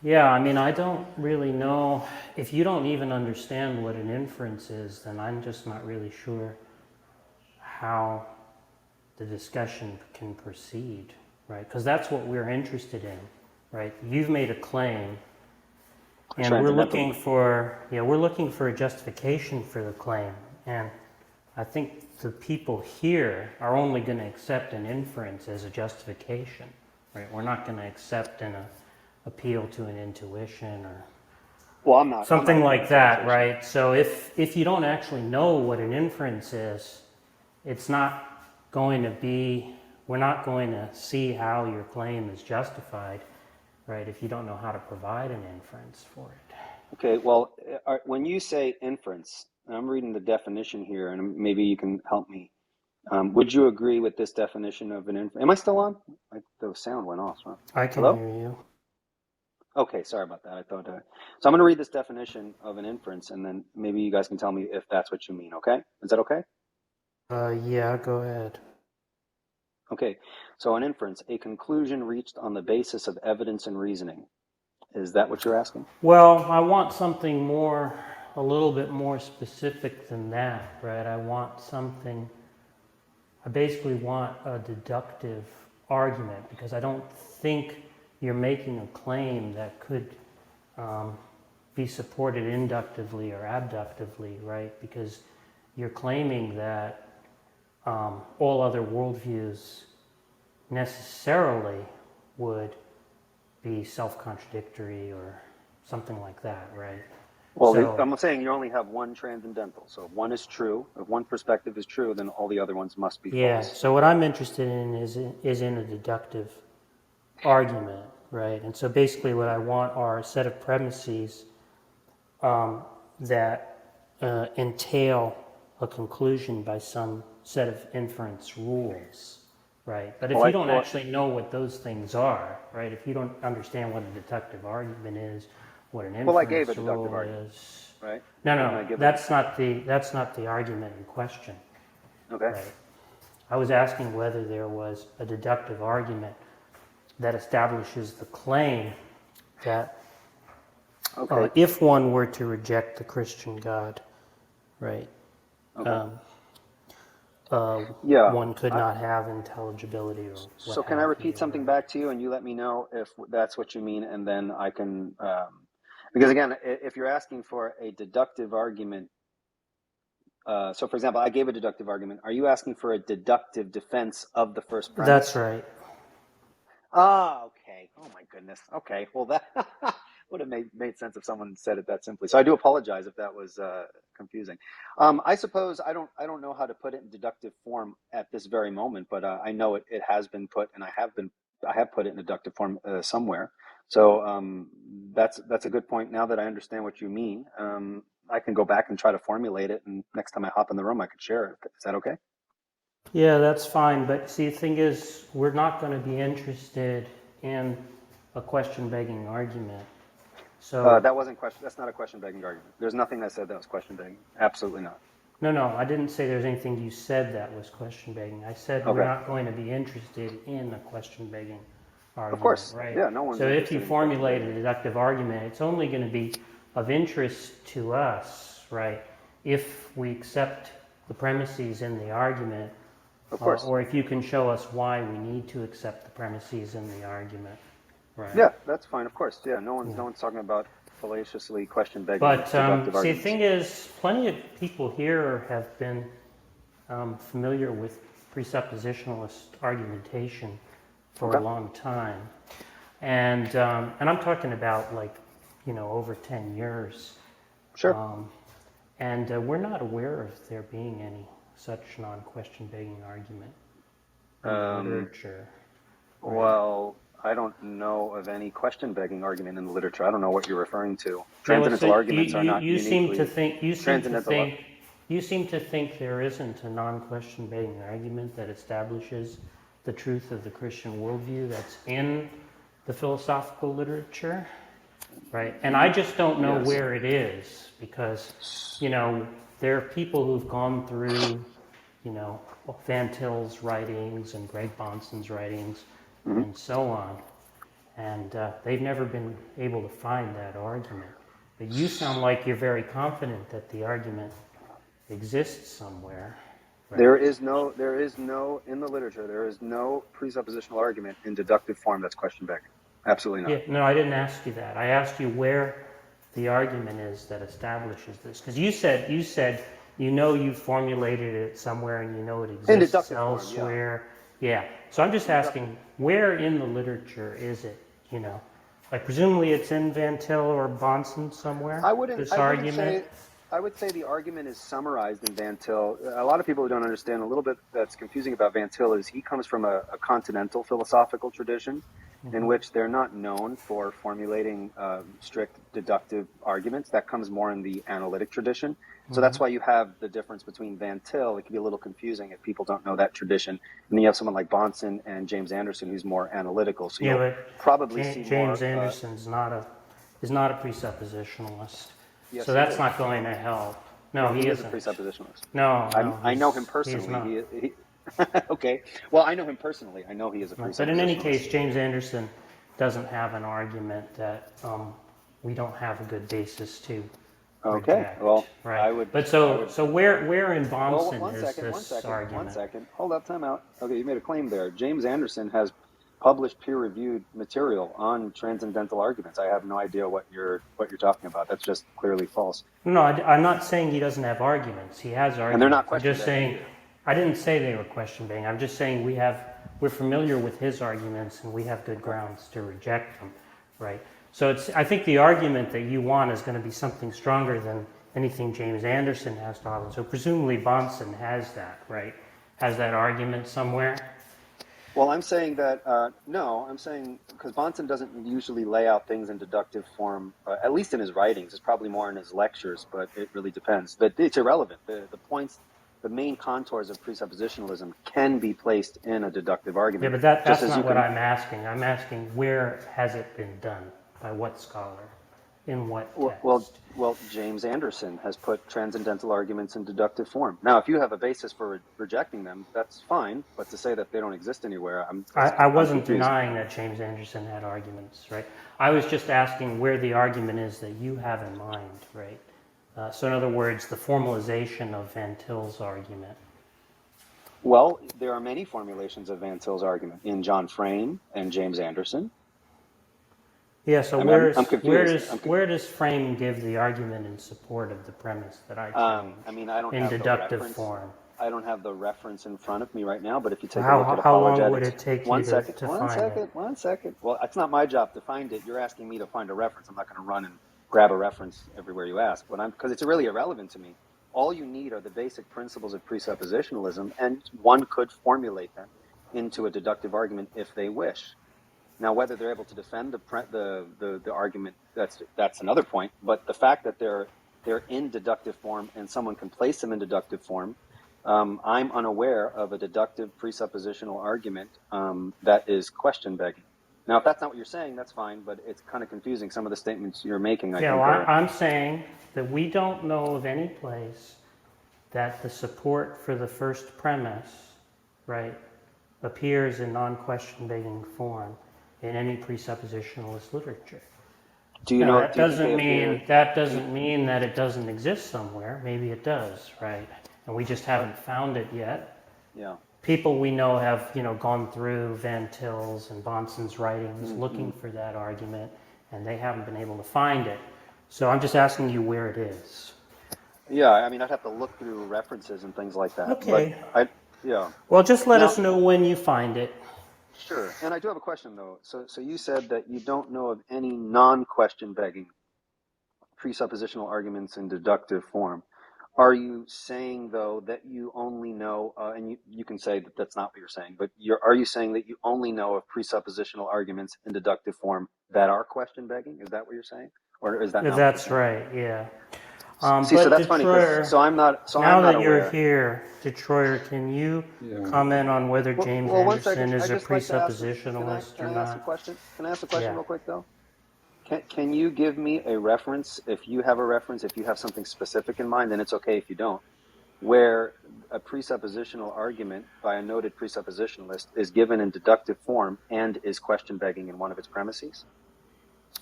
Yeah, I mean, I don't really know. If you don't even understand what an inference is, then I'm just not really sure how the discussion can proceed, right? Because that's what we're interested in, right? You've made a claim, and we're looking for a justification for the claim. And I think the people here are only going to accept an inference as a justification, right? We're not going to accept an appeal to an intuition or something like that, right? So if you don't actually know what an inference is, it's not going to be, we're not going to see how your claim is justified, right, if you don't know how to provide an inference for it. Okay, well, when you say inference, and I'm reading the definition here, and maybe you can help me. Would you agree with this definition of an inference? Am I still on? The sound went off. Huh? I can Hello? hear you. Okay, sorry about that. I thought. So I'm going to read this definition of an inference, and then maybe you guys can tell me if that's what you mean. Okay, is that okay? Yeah, go ahead. Okay, so an inference, a conclusion reached on the basis of evidence and reasoning. Is that what you're asking? Well, I want something more, a little bit more specific than that, right? I basically want a deductive argument, because I don't think you're making a claim that could be supported inductively or abductively, right? Because you're claiming that all other worldviews necessarily would be self-contradictory or something like that, right? Well, so, I'm saying you only have one transcendental. So if one is true, if one perspective is true, then all the other ones must be false. Yeah, so what I'm interested in is in a deductive argument, right? And so basically what I want are a set of premises that entail a conclusion by some set of inference rules, right? But if you don't actually know what those things are, right? If you don't understand what a deductive argument is, what an inference I gave a deductive rule argument, is, right? No, that's not the argument in question. Okay. Right? I was asking whether there was a deductive argument that establishes the claim that if one were to reject the Christian God, right, one could not have intelligibility or what So can I repeat something back to you, and you let me know if that's what you mean, and then I can, because again, if you're asking for a deductive argument, so for example, I gave a deductive argument. Are you asking for a deductive defense of the first premise? That's right. Ah, okay. Oh my goodness. Okay. Well, that would have made sense if someone said it that simply. So I do apologize if that was confusing. I suppose I don't know how to put it in deductive form at this very moment, but I know it has been put, and I have put it in deductive form somewhere. So that's a good point. Now that I understand what you mean, I can go back and try to formulate it, and next time I hop in the room, I could share it. Is that okay? Yeah, that's fine. But see, the thing is, we're not going to be interested in a question-begging argument. So that wasn't question. That's not a question-begging argument. There's nothing that said that was question-begging. Absolutely not. No, I didn't say there's anything you said that was question-begging. I said we're not going to be interested in a question-begging argument. Of course, right? Yeah, no one's. So if you formulate a deductive argument, it's only going to be of interest to us, right? If we accept the premises in the argument. Of course. Or if you can show us why we need to accept the premises in the argument, right? Yeah, that's fine. Of course. Yeah, no one's talking about fallaciously question-begging. But see, the thing is, plenty of people here have been familiar with presuppositionalist argumentation for a long time, and I'm talking about over 10 years. Sure. And we're not aware of there being any such non-question begging argument in the literature. Right? Well, I don't know of any question begging argument in the literature. I don't know what you're referring to. Transcendental arguments are not uniquely. You seem to think there isn't a non-question begging argument that establishes the truth of the Christian worldview that's in the philosophical literature, right? And I just don't know where it is, because there are people who've gone through, Van Til's writings and Greg Bonson's writings and so on, and they've never been able to find that argument. But you sound like you're very confident that the argument exists somewhere. Right? There is no, in the literature, there is no presuppositional argument in deductive form that's question begging. Absolutely not. Yeah, no, I didn't ask you that. I asked you where the argument is that establishes this, because you said you formulated it somewhere and it exists elsewhere. Yeah. So I'm just asking, where in the literature is it? Presumably it's in Van Til or Bonson somewhere. I wouldn't I would say the argument is summarized in Van Til. A lot of people who don't understand, a little bit that's confusing about Van Til is he comes from a continental philosophical tradition in which they're not known for formulating strict deductive arguments. That comes more in the analytic tradition. So that's why you have the difference between Van Til. It can be a little confusing if people don't know that tradition. And then you have someone like Bahnsen and James Anderson who's more analytical. So you'll probably see James more, Anderson's not a presuppositionalist. yes, so that's not going to help. No, he is isn't. a presuppositionalist. No, I know him personally. He's Okay. Well, I know him personally. I know he is a presuppositionalist. But in any case, James Anderson doesn't have an argument that we don't have a good basis to reject. Well, right. I would. But so where in Bahnsen One is this argument? 1 second. Hold up, time out. Okay, you made a claim there. James Anderson has published peer-reviewed material on transcendental arguments. I have no idea what you're talking about. That's just clearly false. No, I'm not saying he doesn't have arguments. He has arguments. And they're not I'm just saying. either. I didn't say they were question-begging. I'm just saying we're familiar with his arguments and we have good grounds to reject them, right? So I think the argument that you want is going to be something stronger than anything James Anderson has to offer. So presumably Bahnsen has that, right? Has that argument somewhere? Well, I'm saying that, no, I'm saying, because Bahnsen doesn't usually lay out things in deductive form, at least in his writings. It's probably more in his lectures, but it really depends. But it's irrelevant. The points, the main contours of presuppositionalism can be placed in a deductive argument. Yeah, but that's not what I'm asking. I'm asking where has it been done? By what scholar? In what text? Well, James Anderson has put transcendental arguments in deductive form. Now, if you have a basis for rejecting them, that's fine. But to say that they don't exist anywhere, I wasn't denying that James Anderson had arguments, right? I was just asking where the argument is that you have in mind, right? So in other words, the formalization of Van Til's argument. Well, there are many formulations of Van Til's argument in John Frame and James Anderson. Yeah, so where does Frame give the argument in support of the premise that I challenge? I don't in have deductive the reference. form. I don't have the reference in front of me right now, but if you take a how, look at how apologetics, long would it take you to find it? One second. Well, it's not my job to find it. You're asking me to find a reference. I'm not going to run and grab a reference everywhere you ask, because it's really irrelevant to me. All you need are the basic principles of presuppositionalism, and one could formulate them into a deductive argument if they wish. Now, whether they're able to defend the argument, that's another point. But the fact that they're in deductive form and someone can place them in deductive form, I'm unaware of a deductive presuppositional argument that is question begging. Now, if that's not what you're saying, that's fine. But it's kind of confusing. Some of the statements you're making, I think. I'm saying that we don't know of any place that the support for the first premise, right, appears in non-question begging form in any presuppositionalist literature. That doesn't mean that it doesn't exist somewhere. Maybe it does, right? And we just haven't found it yet. Yeah. People we know have, gone through Van Til's and Bahnsen's writings looking for that argument, and they haven't been able to find it. So I'm just asking you where it is. Yeah, I'd have to look through references and things like that. Okay. But yeah. Well, just let us know when you find it. Sure. And I do have a question, though. So you said that you don't know of any non-question begging presuppositional arguments in deductive form. Are you saying, though, that you only know, and you can say that that's not what you're saying, but are you saying that you only know of presuppositional arguments in deductive form that are question begging? Is that what you're saying? Or is that not That's what you're saying? right, yeah. So that's funny. I'm not now that aware. You're here, Detroiter, can you comment on whether James Anderson is a presuppositionalist or not? Can I ask a question? Real quick, though? Can you give me a reference, if you have a reference, if you have something specific in mind, then it's okay if you don't, where a presuppositional argument by a noted presuppositionalist is given in deductive form and is question begging in one of its premises?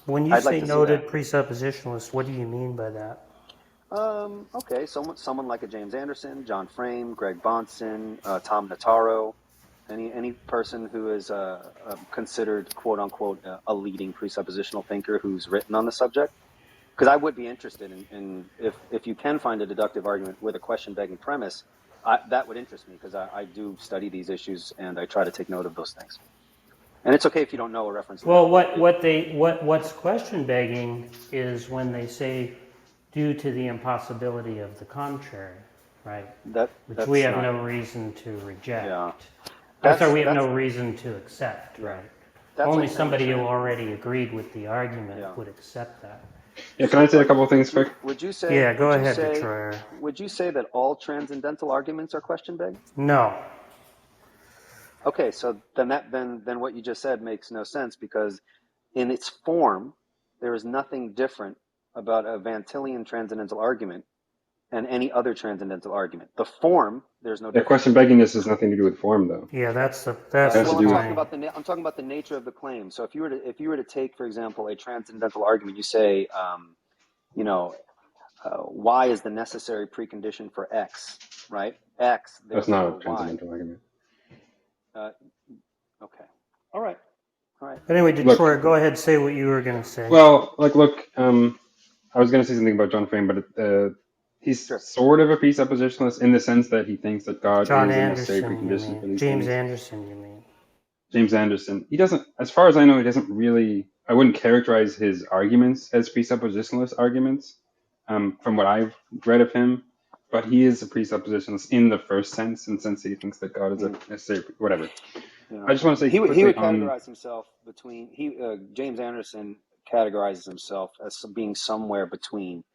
When you say noted presuppositionalist, what do you mean by that? Okay, someone like a James Anderson, John Frame, Greg Bahnsen, Tom Notaro, any person who is considered, quote unquote, a leading presuppositional thinker who's written on the subject. Because I would be interested in if you can find a deductive argument with a question begging premise, that would interest me, because I do study these issues and I try to take note of those things. And it's okay if you don't know a reference. Well, what's question begging is when they say, due to the impossibility of the contrary, right? Which That's we have not, no reason to reject. Yeah. We have no reason to accept, right? Only like somebody who already agreed with the argument would accept that. Yeah, can I say a couple of things quick? Would you say? Yeah, go ahead, Detroit. Would you say that all transcendental arguments are question begged? No. Okay, so then what you just said makes no sense, because in its form there is nothing different about a Van Tillian transcendental argument and any other transcendental argument. The form, there's no difference. The question beggingness has nothing to do with form, though. Yeah, that's I'm talking about the nature of the claim. So if you were to take, for example, a transcendental argument, you say, y is the necessary precondition for x, right? X. That's not a transcendental argument. Okay. All right. But anyway, Detroit, go ahead, say what you were going to say. Well, I was going to say something about John Frame, but he's sort of a presuppositionalist in the sense that he thinks that God is a necessary precondition for these James things. Anderson, you mean? James Anderson. He doesn't, as far as I know, he doesn't really, I wouldn't characterize his arguments as presuppositionalist arguments, from what I've read of him, but he is a presuppositionalist in the first sense, in the sense that he thinks that God is a necessary, whatever. Yeah. I just want to say he would categorize himself between, James Anderson categorizes himself as being somewhere between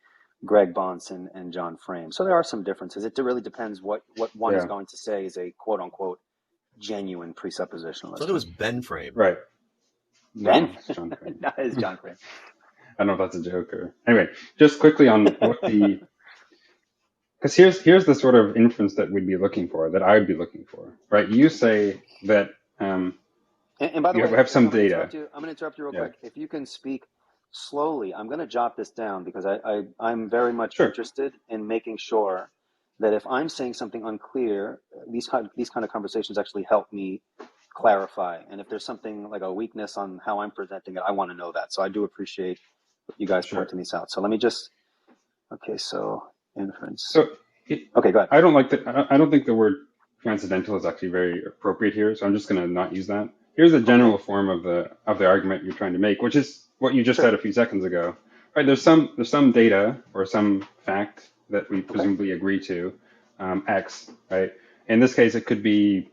Greg Bahnsen and John Frame. So there are some differences. It really depends what one is going to say is a quote-unquote genuine presuppositionalist. So it was Ben Frame. Right. Ben? No, it's John Frame. No, it's John Frame. I don't know if that's a joke or... Anyway, just quickly on what the... Because here's the sort of inference that we'd be looking for, that I would be looking for, right? You say that and by the way, have some data. I'm going to interrupt you real quick. If you can speak slowly, I'm going to jot this down, because I'm very much interested in making sure that if I'm saying something unclear, these kind of conversations actually help me clarify. And if there's something like a weakness on how I'm presenting it, I want to know that. So I do appreciate you guys pointing these out. So let me just... Okay, so inference. Okay, go ahead. I don't think the word transcendental is actually very appropriate here, so I'm just going to not use that. Here's the general form of the argument you're trying to make, which is what you just said a few seconds ago. Right? There's some data or some fact that we presumably agree to, X. Right? In this case, it could be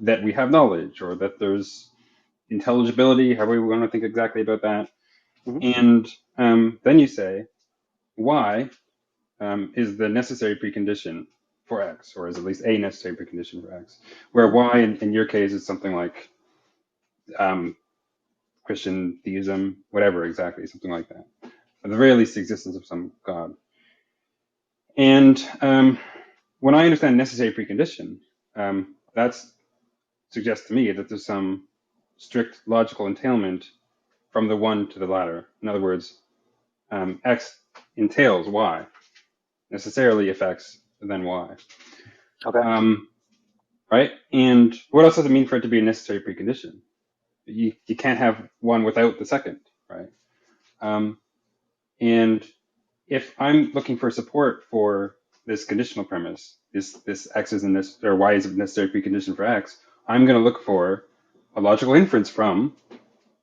that we have knowledge, or that there's intelligibility, however we want to think exactly about that. And then you say Y is the necessary precondition for X, or is at least a necessary precondition for X, where Y in your case is something like Christian theism, whatever exactly, something like that. At the very least, the existence of some God. And when I understand necessary precondition, that suggests to me that there's some strict logical entailment from the one to the latter. In other words, X entails Y. Necessarily, if X, then Y. Okay. Right? And what else does it mean for it to be a necessary precondition? You can't have one without the second, right? And if I'm looking for support for this conditional premise, this X is or Y is a necessary precondition for X, I'm going to look for a logical inference from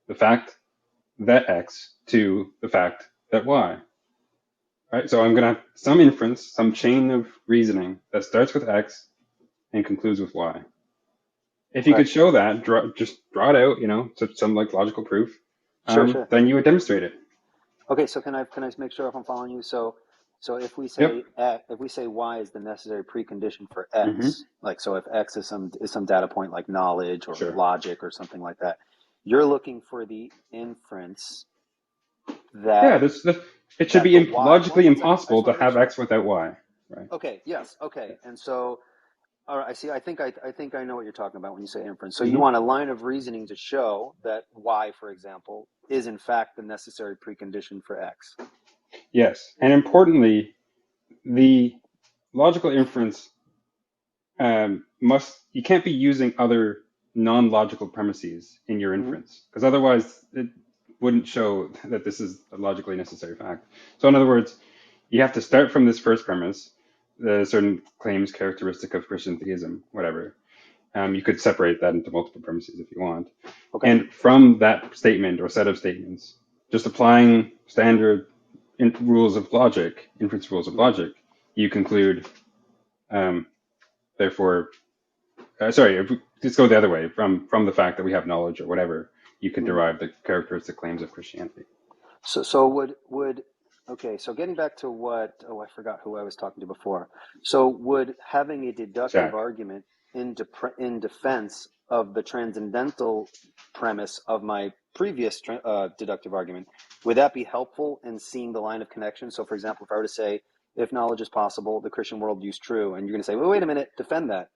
the fact that X to the fact that Y. Right? So I'm going to have some inference, some chain of reasoning that starts with X and concludes with Y. If you could show that, just draw it out, to some like logical proof, then you would demonstrate it. Okay, so can I make sure if I'm following you? So if we say Y is the necessary precondition for X, like, so if X is some data point like knowledge or logic or something like that, you're looking for the inference that it should be logically impossible to have X without Y, right? Okay. Yes. Okay. And so, all right. I see. I think I know what you're talking about when you say inference. So you want a line of reasoning to show that Y, for example, is in fact the necessary precondition for X. Yes, and importantly, the logical inference you can't be using other non-logical premises in your inference, because otherwise it wouldn't show that this is a logically necessary fact. So in other words, you have to start from this first premise, the certain claims characteristic of Christian theism, whatever. You could separate that into multiple premises if you want. Okay. And from that statement or set of statements, just applying standard rules of logic, inference rules of logic, you conclude, therefore, sorry, if we, let's go the other way, from the fact that we have knowledge or whatever, you can derive the characteristic claims of Christianity. So would okay, so getting back to what, I forgot who I was talking to before. So would having a deductive argument in defense of the transcendental premise of my previous deductive argument, would that be helpful in seeing the line of connection? So for example, if I were to say, if knowledge is possible, the Christian worldview is true, and you're going to say, well, wait a minute, defend that.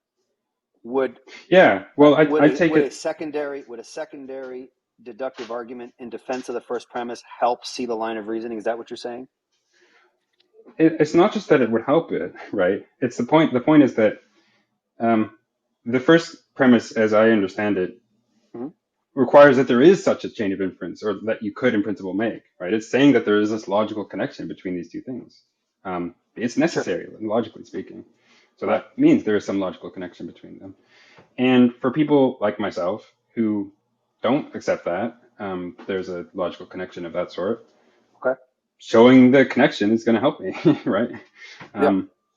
Would a secondary deductive argument in defense of the first premise help see the line of reasoning? Is that what you're saying? It's not just that it would help it, right? It's the point. The point is that the first premise, as I understand it, requires that there is such a chain of inference, or that you could, in principle, make, right? It's saying that there is this logical connection between these two things. It's necessary, logically speaking. So that means there is some logical connection between them. And for people like myself who don't accept that, there's a logical connection of that sort. Okay. Showing the connection is going to help me, right?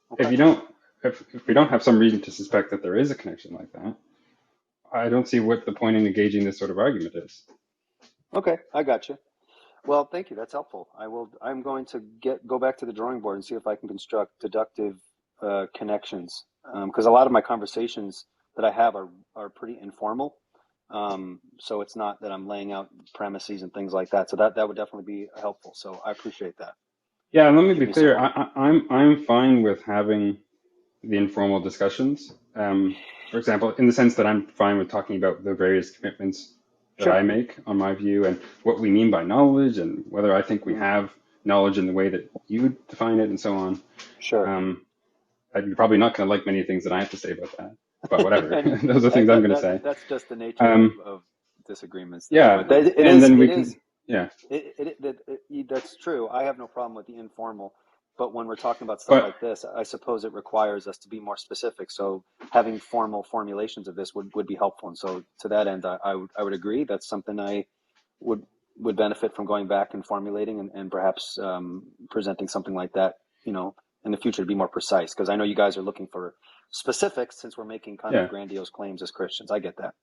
If we don't have some reason to suspect that there is a connection like that, I don't see what the point in engaging this sort of argument is. Okay, I got you. Well, thank you. That's helpful. I'm going to go back to the drawing board and see if I can construct deductive connections, because a lot of my conversations that I have are pretty informal. So it's not that I'm laying out premises and things like that. So that would definitely be helpful. So I appreciate that. Yeah, and let me be clear. I'm fine with having the informal discussions. For example, in the sense that I'm fine with talking about the various commitments that I make on my view and what we mean by knowledge and whether I think we have knowledge in the way that you define it and so on. Sure. You're probably not going to like many things that I have to say about that, but whatever. Those are things I'm going to say. That's just the nature of disagreements. Yeah, that's true. I have no problem with the informal, but when we're talking about stuff like this, I suppose it requires us to be more specific. So having formal formulations of this would be helpful. And so to that end, I would agree. That's something I would benefit from going back and formulating and perhaps presenting something like that, in the future to be more precise. Because I know you guys are looking for specifics since we're making kind of grandiose claims as Christians. I get that.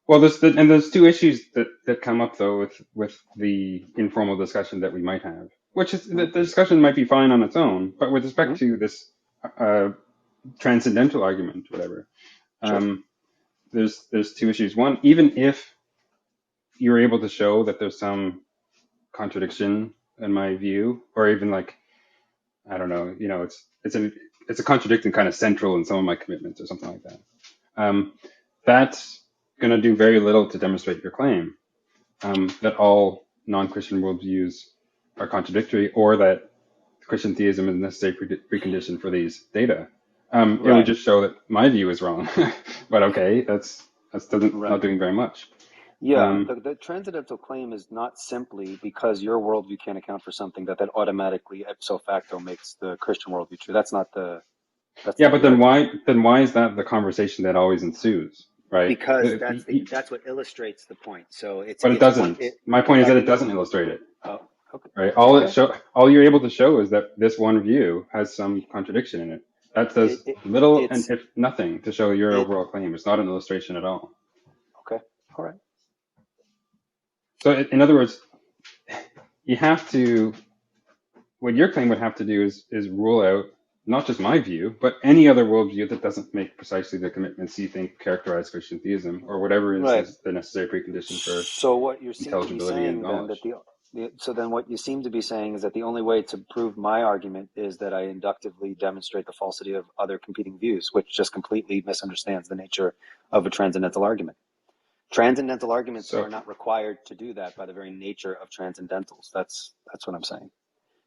Well, there's two issues that come up though with the informal discussion that we might have, which is that the discussion might be fine on its own, but with respect to this transcendental argument, whatever, there's two issues. One, even if you're able to show that there's some contradiction in my view, or even like, I don't know, it's a contradicting kind of central in some of my commitments or something like that. That's going to do very little to demonstrate your claim that all non-Christian worldviews are contradictory, or that Christian theism is a necessary precondition for these data. It would just show that my view is wrong. But okay, that's not doing very much. Yeah, the transcendental claim is not simply because your worldview can't account for something that automatically ipso facto makes the Christian worldview true. That's not the. But then why is that the conversation that always ensues? Right. Because that's what illustrates the point. So it doesn't. My point is that it doesn't illustrate it. Oh, okay. Right. All you're able to show is that this one view has some contradiction in it. That does little and if nothing to show your overall claim. It's not an illustration at all. Okay. All right. So in other words, you have to. What your claim would have to do is rule out not just my view, but any other worldview that doesn't make precisely the commitments you think characterize Christian theism, or whatever is the necessary precondition for so what you seem to be intelligibility saying and knowledge. Then what you seem to be saying is that the only way to prove my argument is that I inductively demonstrate the falsity of other competing views, which just completely misunderstands the nature of a transcendental argument. Transcendental arguments are not required to do that by the very nature of transcendentals. That's what I'm saying.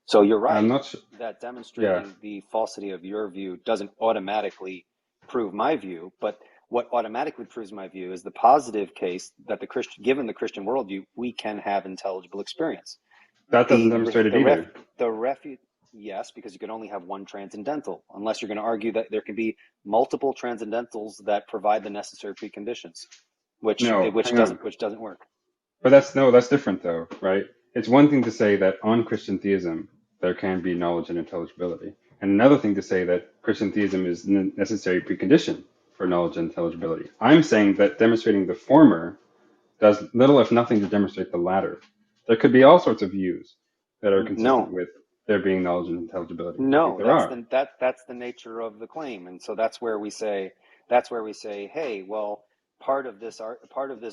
So you're right that demonstrating the falsity of your view doesn't automatically prove my view, but what automatically proves my view is the positive case that given the Christian worldview, we can have intelligible experience. That doesn't demonstrate it either. Yes, because you can only have one transcendental, unless you're going to argue that there can be multiple transcendentals that provide the necessary preconditions, which doesn't work. But that's different though, right? It's one thing to say that on Christian theism, there can be knowledge and intelligibility. And another thing to say that Christian theism is a necessary precondition for knowledge and intelligibility. I'm saying that demonstrating the former does little if nothing to demonstrate the latter. There could be all sorts of views that are consistent with there being knowledge and intelligibility. No, that's the nature of the claim, and so that's where we say, hey, well, part of this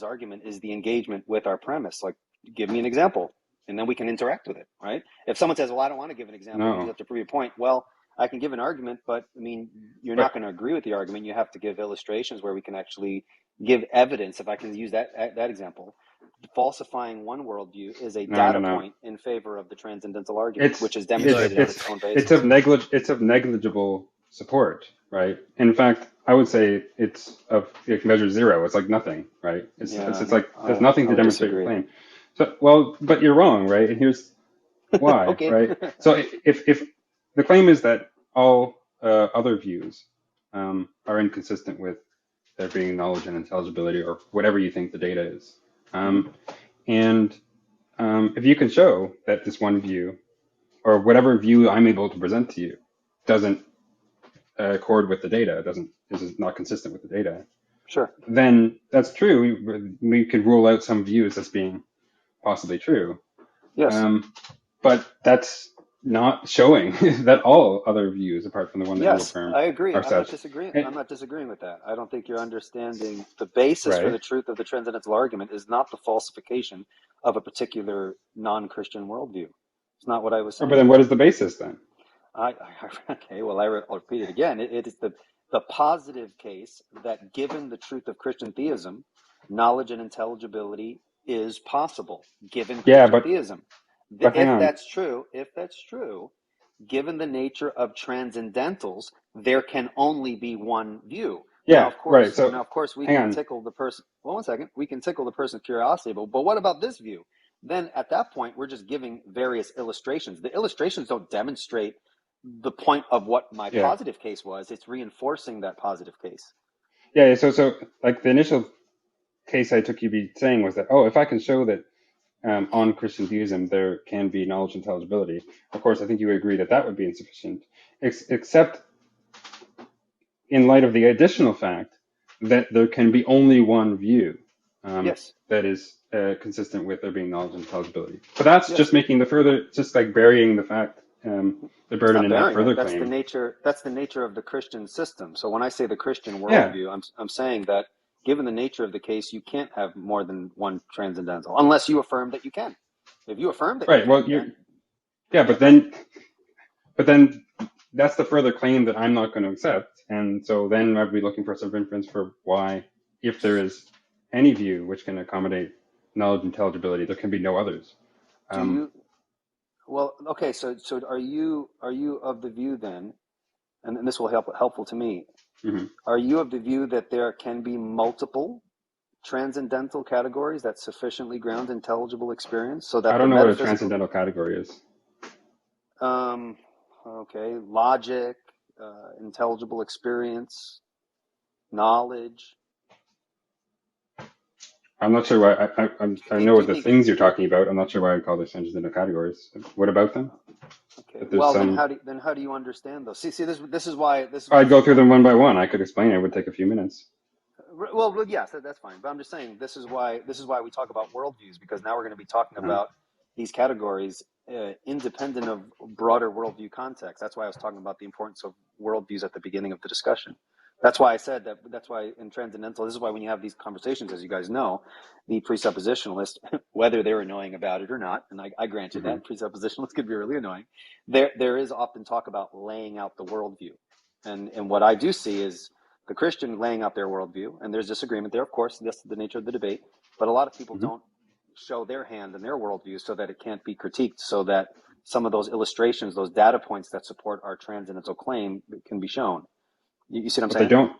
argument is the engagement with our premise. Like, give me an example, and then we can interact with it, right? If someone says, well, I don't want to give an example, you have to prove your point. Well, I can give an argument, but I mean, you're not going to agree with the argument. You have to give illustrations where we can actually give evidence. If I can use that example, falsifying one worldview is a data point in favor of the transcendental argument, which is demonstrated on its own basis. It's of negligible support, right? In fact, I would say it measures zero. It's like nothing, right? It's like there's nothing to demonstrate your claim. So, well, but you're wrong, right? And here's why, okay. Right? So if the claim is that all other views are inconsistent with there being knowledge and intelligibility or whatever you think the data is. If you can show that this one view or whatever view I'm able to present to you doesn't accord with the data, is not consistent with the data, sure, then that's true. We could rule out some views as being possibly true. Yes. But that's not showing that all other views, apart from the one that you affirm, I agree. are such. I'm not disagreeing with that. I don't think you're understanding the basis for the truth of the transcendental argument is not the falsification of a particular non-Christian worldview. It's not what I was saying. But then what is the basis then? Okay, well, I'll repeat it again. It is the positive case that given the truth of Christian theism, knowledge and intelligibility is possible, given Christian theism. But if that's true, given the nature of transcendentals, there can only be one view. Yeah, now, of course, right. So now, of course, we can tickle the person. Well, 1 second. We can tickle the person's curiosity, but what about this view? Then at that point, we're just giving various illustrations. The illustrations don't demonstrate the point of what my positive case was. It's reinforcing that positive case. Yeah. So like the initial case I took you be saying was that, if I can show that on Christian theism there can be knowledge and intelligibility, of course I think you would agree that would be insufficient, except in light of the additional fact that there can be only one view that is consistent with there being knowledge and intelligibility. But that's just making just like burying the fact, the burden in that further claim. That's the nature of the Christian system. So when I say the Christian worldview, I'm saying that given the nature of the case, you can't have more than one transcendental, unless you affirm that you can. If you affirm that, but then that's the further claim that I'm not going to accept, and so then I'd be looking for some inference for why, if there is any view which can accommodate knowledge and intelligibility, there can be no others. Well, okay. So are you of the view then, and this will helpful to me? Mm-hmm. Are you of the view that there can be multiple transcendental categories that sufficiently ground intelligible experience? So that I don't know what a transcendental category is. Okay, logic, intelligible experience, knowledge. I'm not sure why. I know what the things you're talking about. I'm not sure why I call this transcendental categories. What about them? Okay. Well, then how do you understand those? See, this is why I'd go through them one by one. I could explain. It would take a few minutes. Well, yes, that's fine. But I'm just saying this is why we talk about worldviews, because now we're going to be talking about these categories independent of broader worldview context. That's why I was talking about the importance of worldviews at the beginning of the discussion. That's why I said that. That's why in Transcendental, this is why when you have these conversations, as you guys know, the presuppositionalists, whether they're annoying about it or not, and I grant you that presuppositionalists could be really annoying, there is often talk about laying out the worldview. And what I do see is the Christian laying out their worldview, and there's disagreement there, of course, that's the nature of the debate, but a lot of people don't show their hand in their worldview so that it can't be critiqued, so that some of those illustrations, those data points that support our transcendental claim can be shown. You see what I'm saying? But they don't.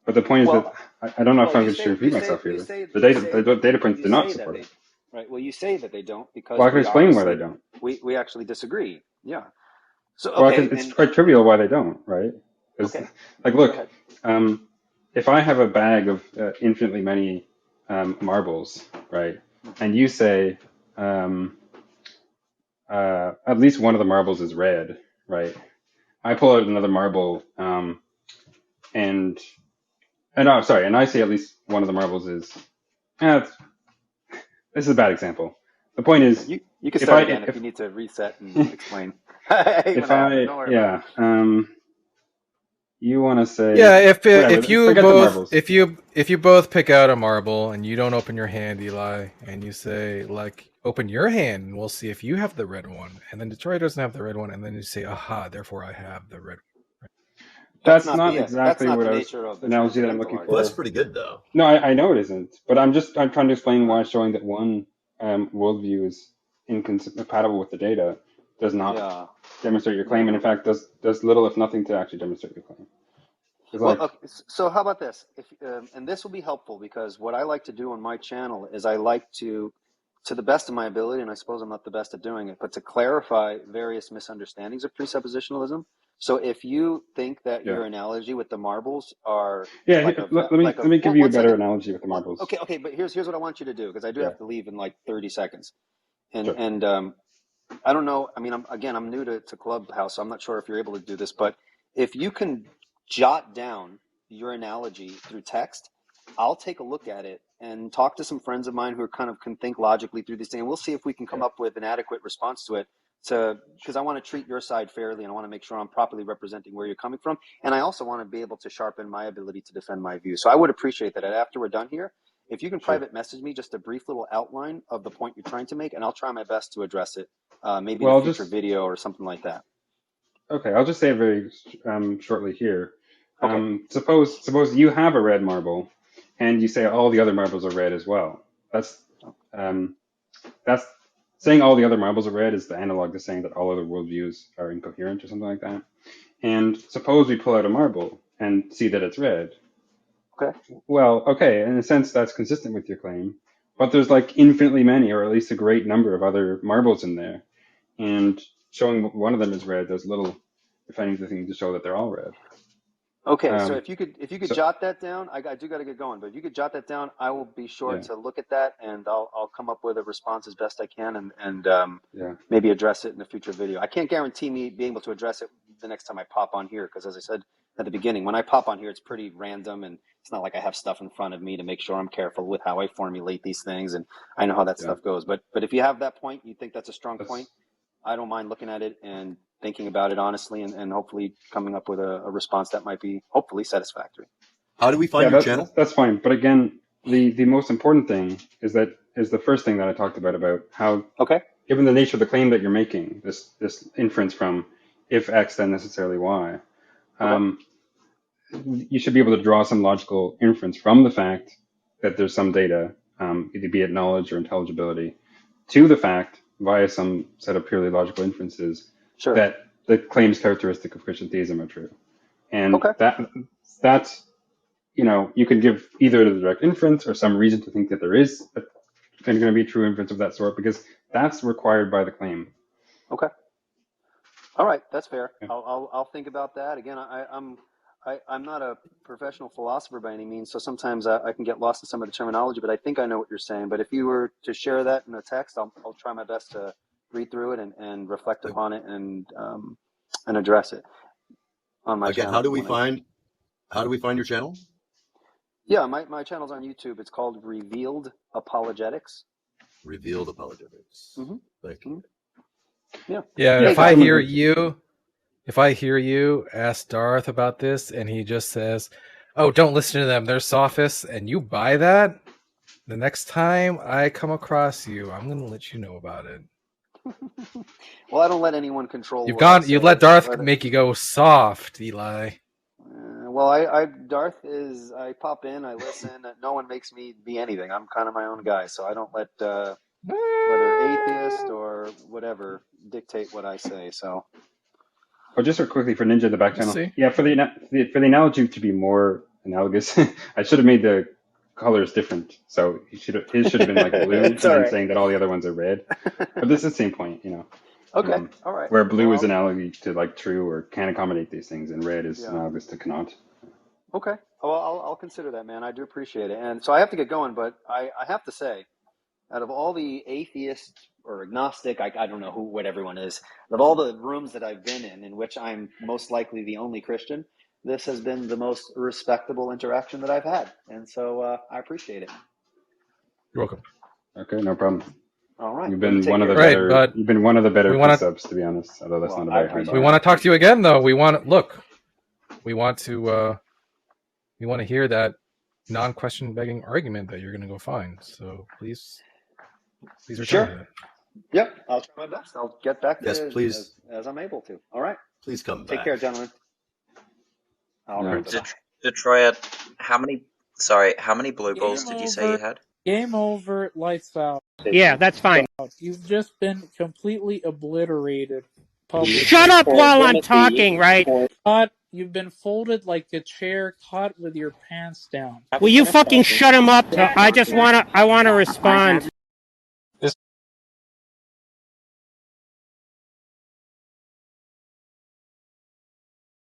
But the point is that I don't know if I'm going to repeat myself here. The data points do not support it. Right. Well, you say that they don't because I can explain why they don't. We actually disagree. Yeah. So it's quite trivial why they don't, right? Like, look, if I have a bag of infinitely many marbles, right, and you say at least one of the marbles is red, right? I pull out another marble, and I say at least one of the marbles is. This is a bad example. The point is, you can start again if you need to reset and explain. You want to say if you both pick out a marble and you don't open your hand, Eli, and you say like open your hand and we'll see if you have the red one, and then Detroit doesn't have the red one, and then you say aha, therefore I have the red one. That's not exactly what the analogy that I'm looking for. Well, that's pretty good though. No, I know it isn't, but I'm trying to explain why showing that one worldview is incompatible with the data does not demonstrate your claim, and in fact does little if nothing to actually demonstrate your claim. So how about this? And this will be helpful, because what I like to do on my channel is I like to the best of my ability, and I suppose I'm not the best at doing it, but to clarify various misunderstandings of presuppositionalism. So if you think that your analogy with the marbles are let me give you a better analogy with the marbles. Okay, but here's what I want you to do, because I do have to leave in like 30 seconds, and I don't know. I mean, I'm new to Clubhouse, so I'm not sure if you're able to do this, but if you can jot down your analogy through text, I'll take a look at it and talk to some friends of mine who can think logically through these things, and we'll see if we can come up with an adequate response to it. Because I want to treat your side fairly, and I want to make sure I'm properly representing where you're coming from, and I also want to be able to sharpen my ability to defend my view. So I would appreciate that after we're done here, if you can private message me just a brief little outline of the point you're trying to make, and I'll try my best to address it, maybe in a future video or something like that. Okay, I'll just say it very shortly here. Suppose you have a red marble, and you say all the other marbles are red as well. That's saying all the other marbles are red is the analog to saying that all other worldviews are incoherent or something like that. And suppose we pull out a marble and see that it's red. Okay. Well, okay, in a sense that's consistent with your claim, but there's like infinitely many, or at least a great number of other marbles in there, and showing one of them is red does little, if anything, to show that they're all red. Okay, so if you could jot that down, I do got to get going, but if you could jot that down, I will be sure to look at that, and I'll come up with a response as best I can, and maybe address it in a future video. I can't guarantee me being able to address it the next time I pop on here, because as I said at the beginning, when I pop on here, it's pretty random, and it's not like I have stuff in front of me to make sure I'm careful with how I formulate these things, and I know how that stuff goes. But if you have that point, you think that's a strong point, I don't mind looking at it and thinking about it honestly, and hopefully coming up with a response that might be hopefully satisfactory. How do we find your channel? That's fine. But again, the most important thing is the first thing that I talked about how, given the nature of the claim that you're making, this inference from if X, then necessarily Y, you should be able to draw some logical inference from the fact that there's some data, be it knowledge or intelligibility, to the fact via some set of purely logical inferences that the claims characteristic of Christian theism are true. And that's, you can give either the direct inference or some reason to think that there is going to be a true inference of that sort, because that's required by the claim. Okay. All right, that's fair. Yeah. I'll think about that. Again, I'm not a professional philosopher by any means, so sometimes I can get lost in some of the terminology, but I think I know what you're saying. But if you were to share that in a text, I'll try my best to read through it and reflect upon it and address it on my channel. How do we find your channel? Yeah, my channel's on YouTube. It's called Revealed Apologetics. Revealed Apologetics. Mm-hmm. Thank you. Yeah. If I hear you ask Darth about this and he just says, "Oh, don't listen to them, they're sophists," and you buy that, the next time I come across you, I'm going to let you know about it. Well, I don't let anyone control. You let Darth make you go soft, Eli. Darth is. I pop in, I listen. No one makes me be anything. I'm kind of my own guy, so I don't let whether atheist or whatever dictate what I say. So. Oh, just quickly for Ninja in the back channel. Yeah, for the analogy to be more analogous, I should have made the colors different. So his should have been like blue, and then saying that all the other ones are red. But this is the same point, Okay, all right. Where blue is analogy to like true or can accommodate these things, and red is analogous to cannot. Okay. Well, I'll consider that, man. I do appreciate it. And so I have to get going, but I have to say, out of all the atheists or agnostic, I don't know what everyone is, of all the rooms that I've been in which I'm most likely the only Christian, this has been the most respectable interaction that I've had. And so I appreciate it. You're welcome. Okay, no problem. All right. You've been one of the Right, better. but You've been one of the better we wanna- precepts, to be honest. Although that's Well, not a I very high appreciate bar. We want to talk to you again, though. We want to hear that non-question begging argument that you're going to go find. So please return Sure. to that. Yep, I'll try my best. I'll get back to Yes, it please. as I'm able to. All right. Please come back. Take care, gentlemen. All right. Detroit, how many blue balls did you say you had? Game over, lights out. Yeah, that's fine. You've just been completely obliterated publicly. Shut up while I'm talking, right? You've been folded like a chair caught with your pants down. Will you fucking shut him up? I want to respond.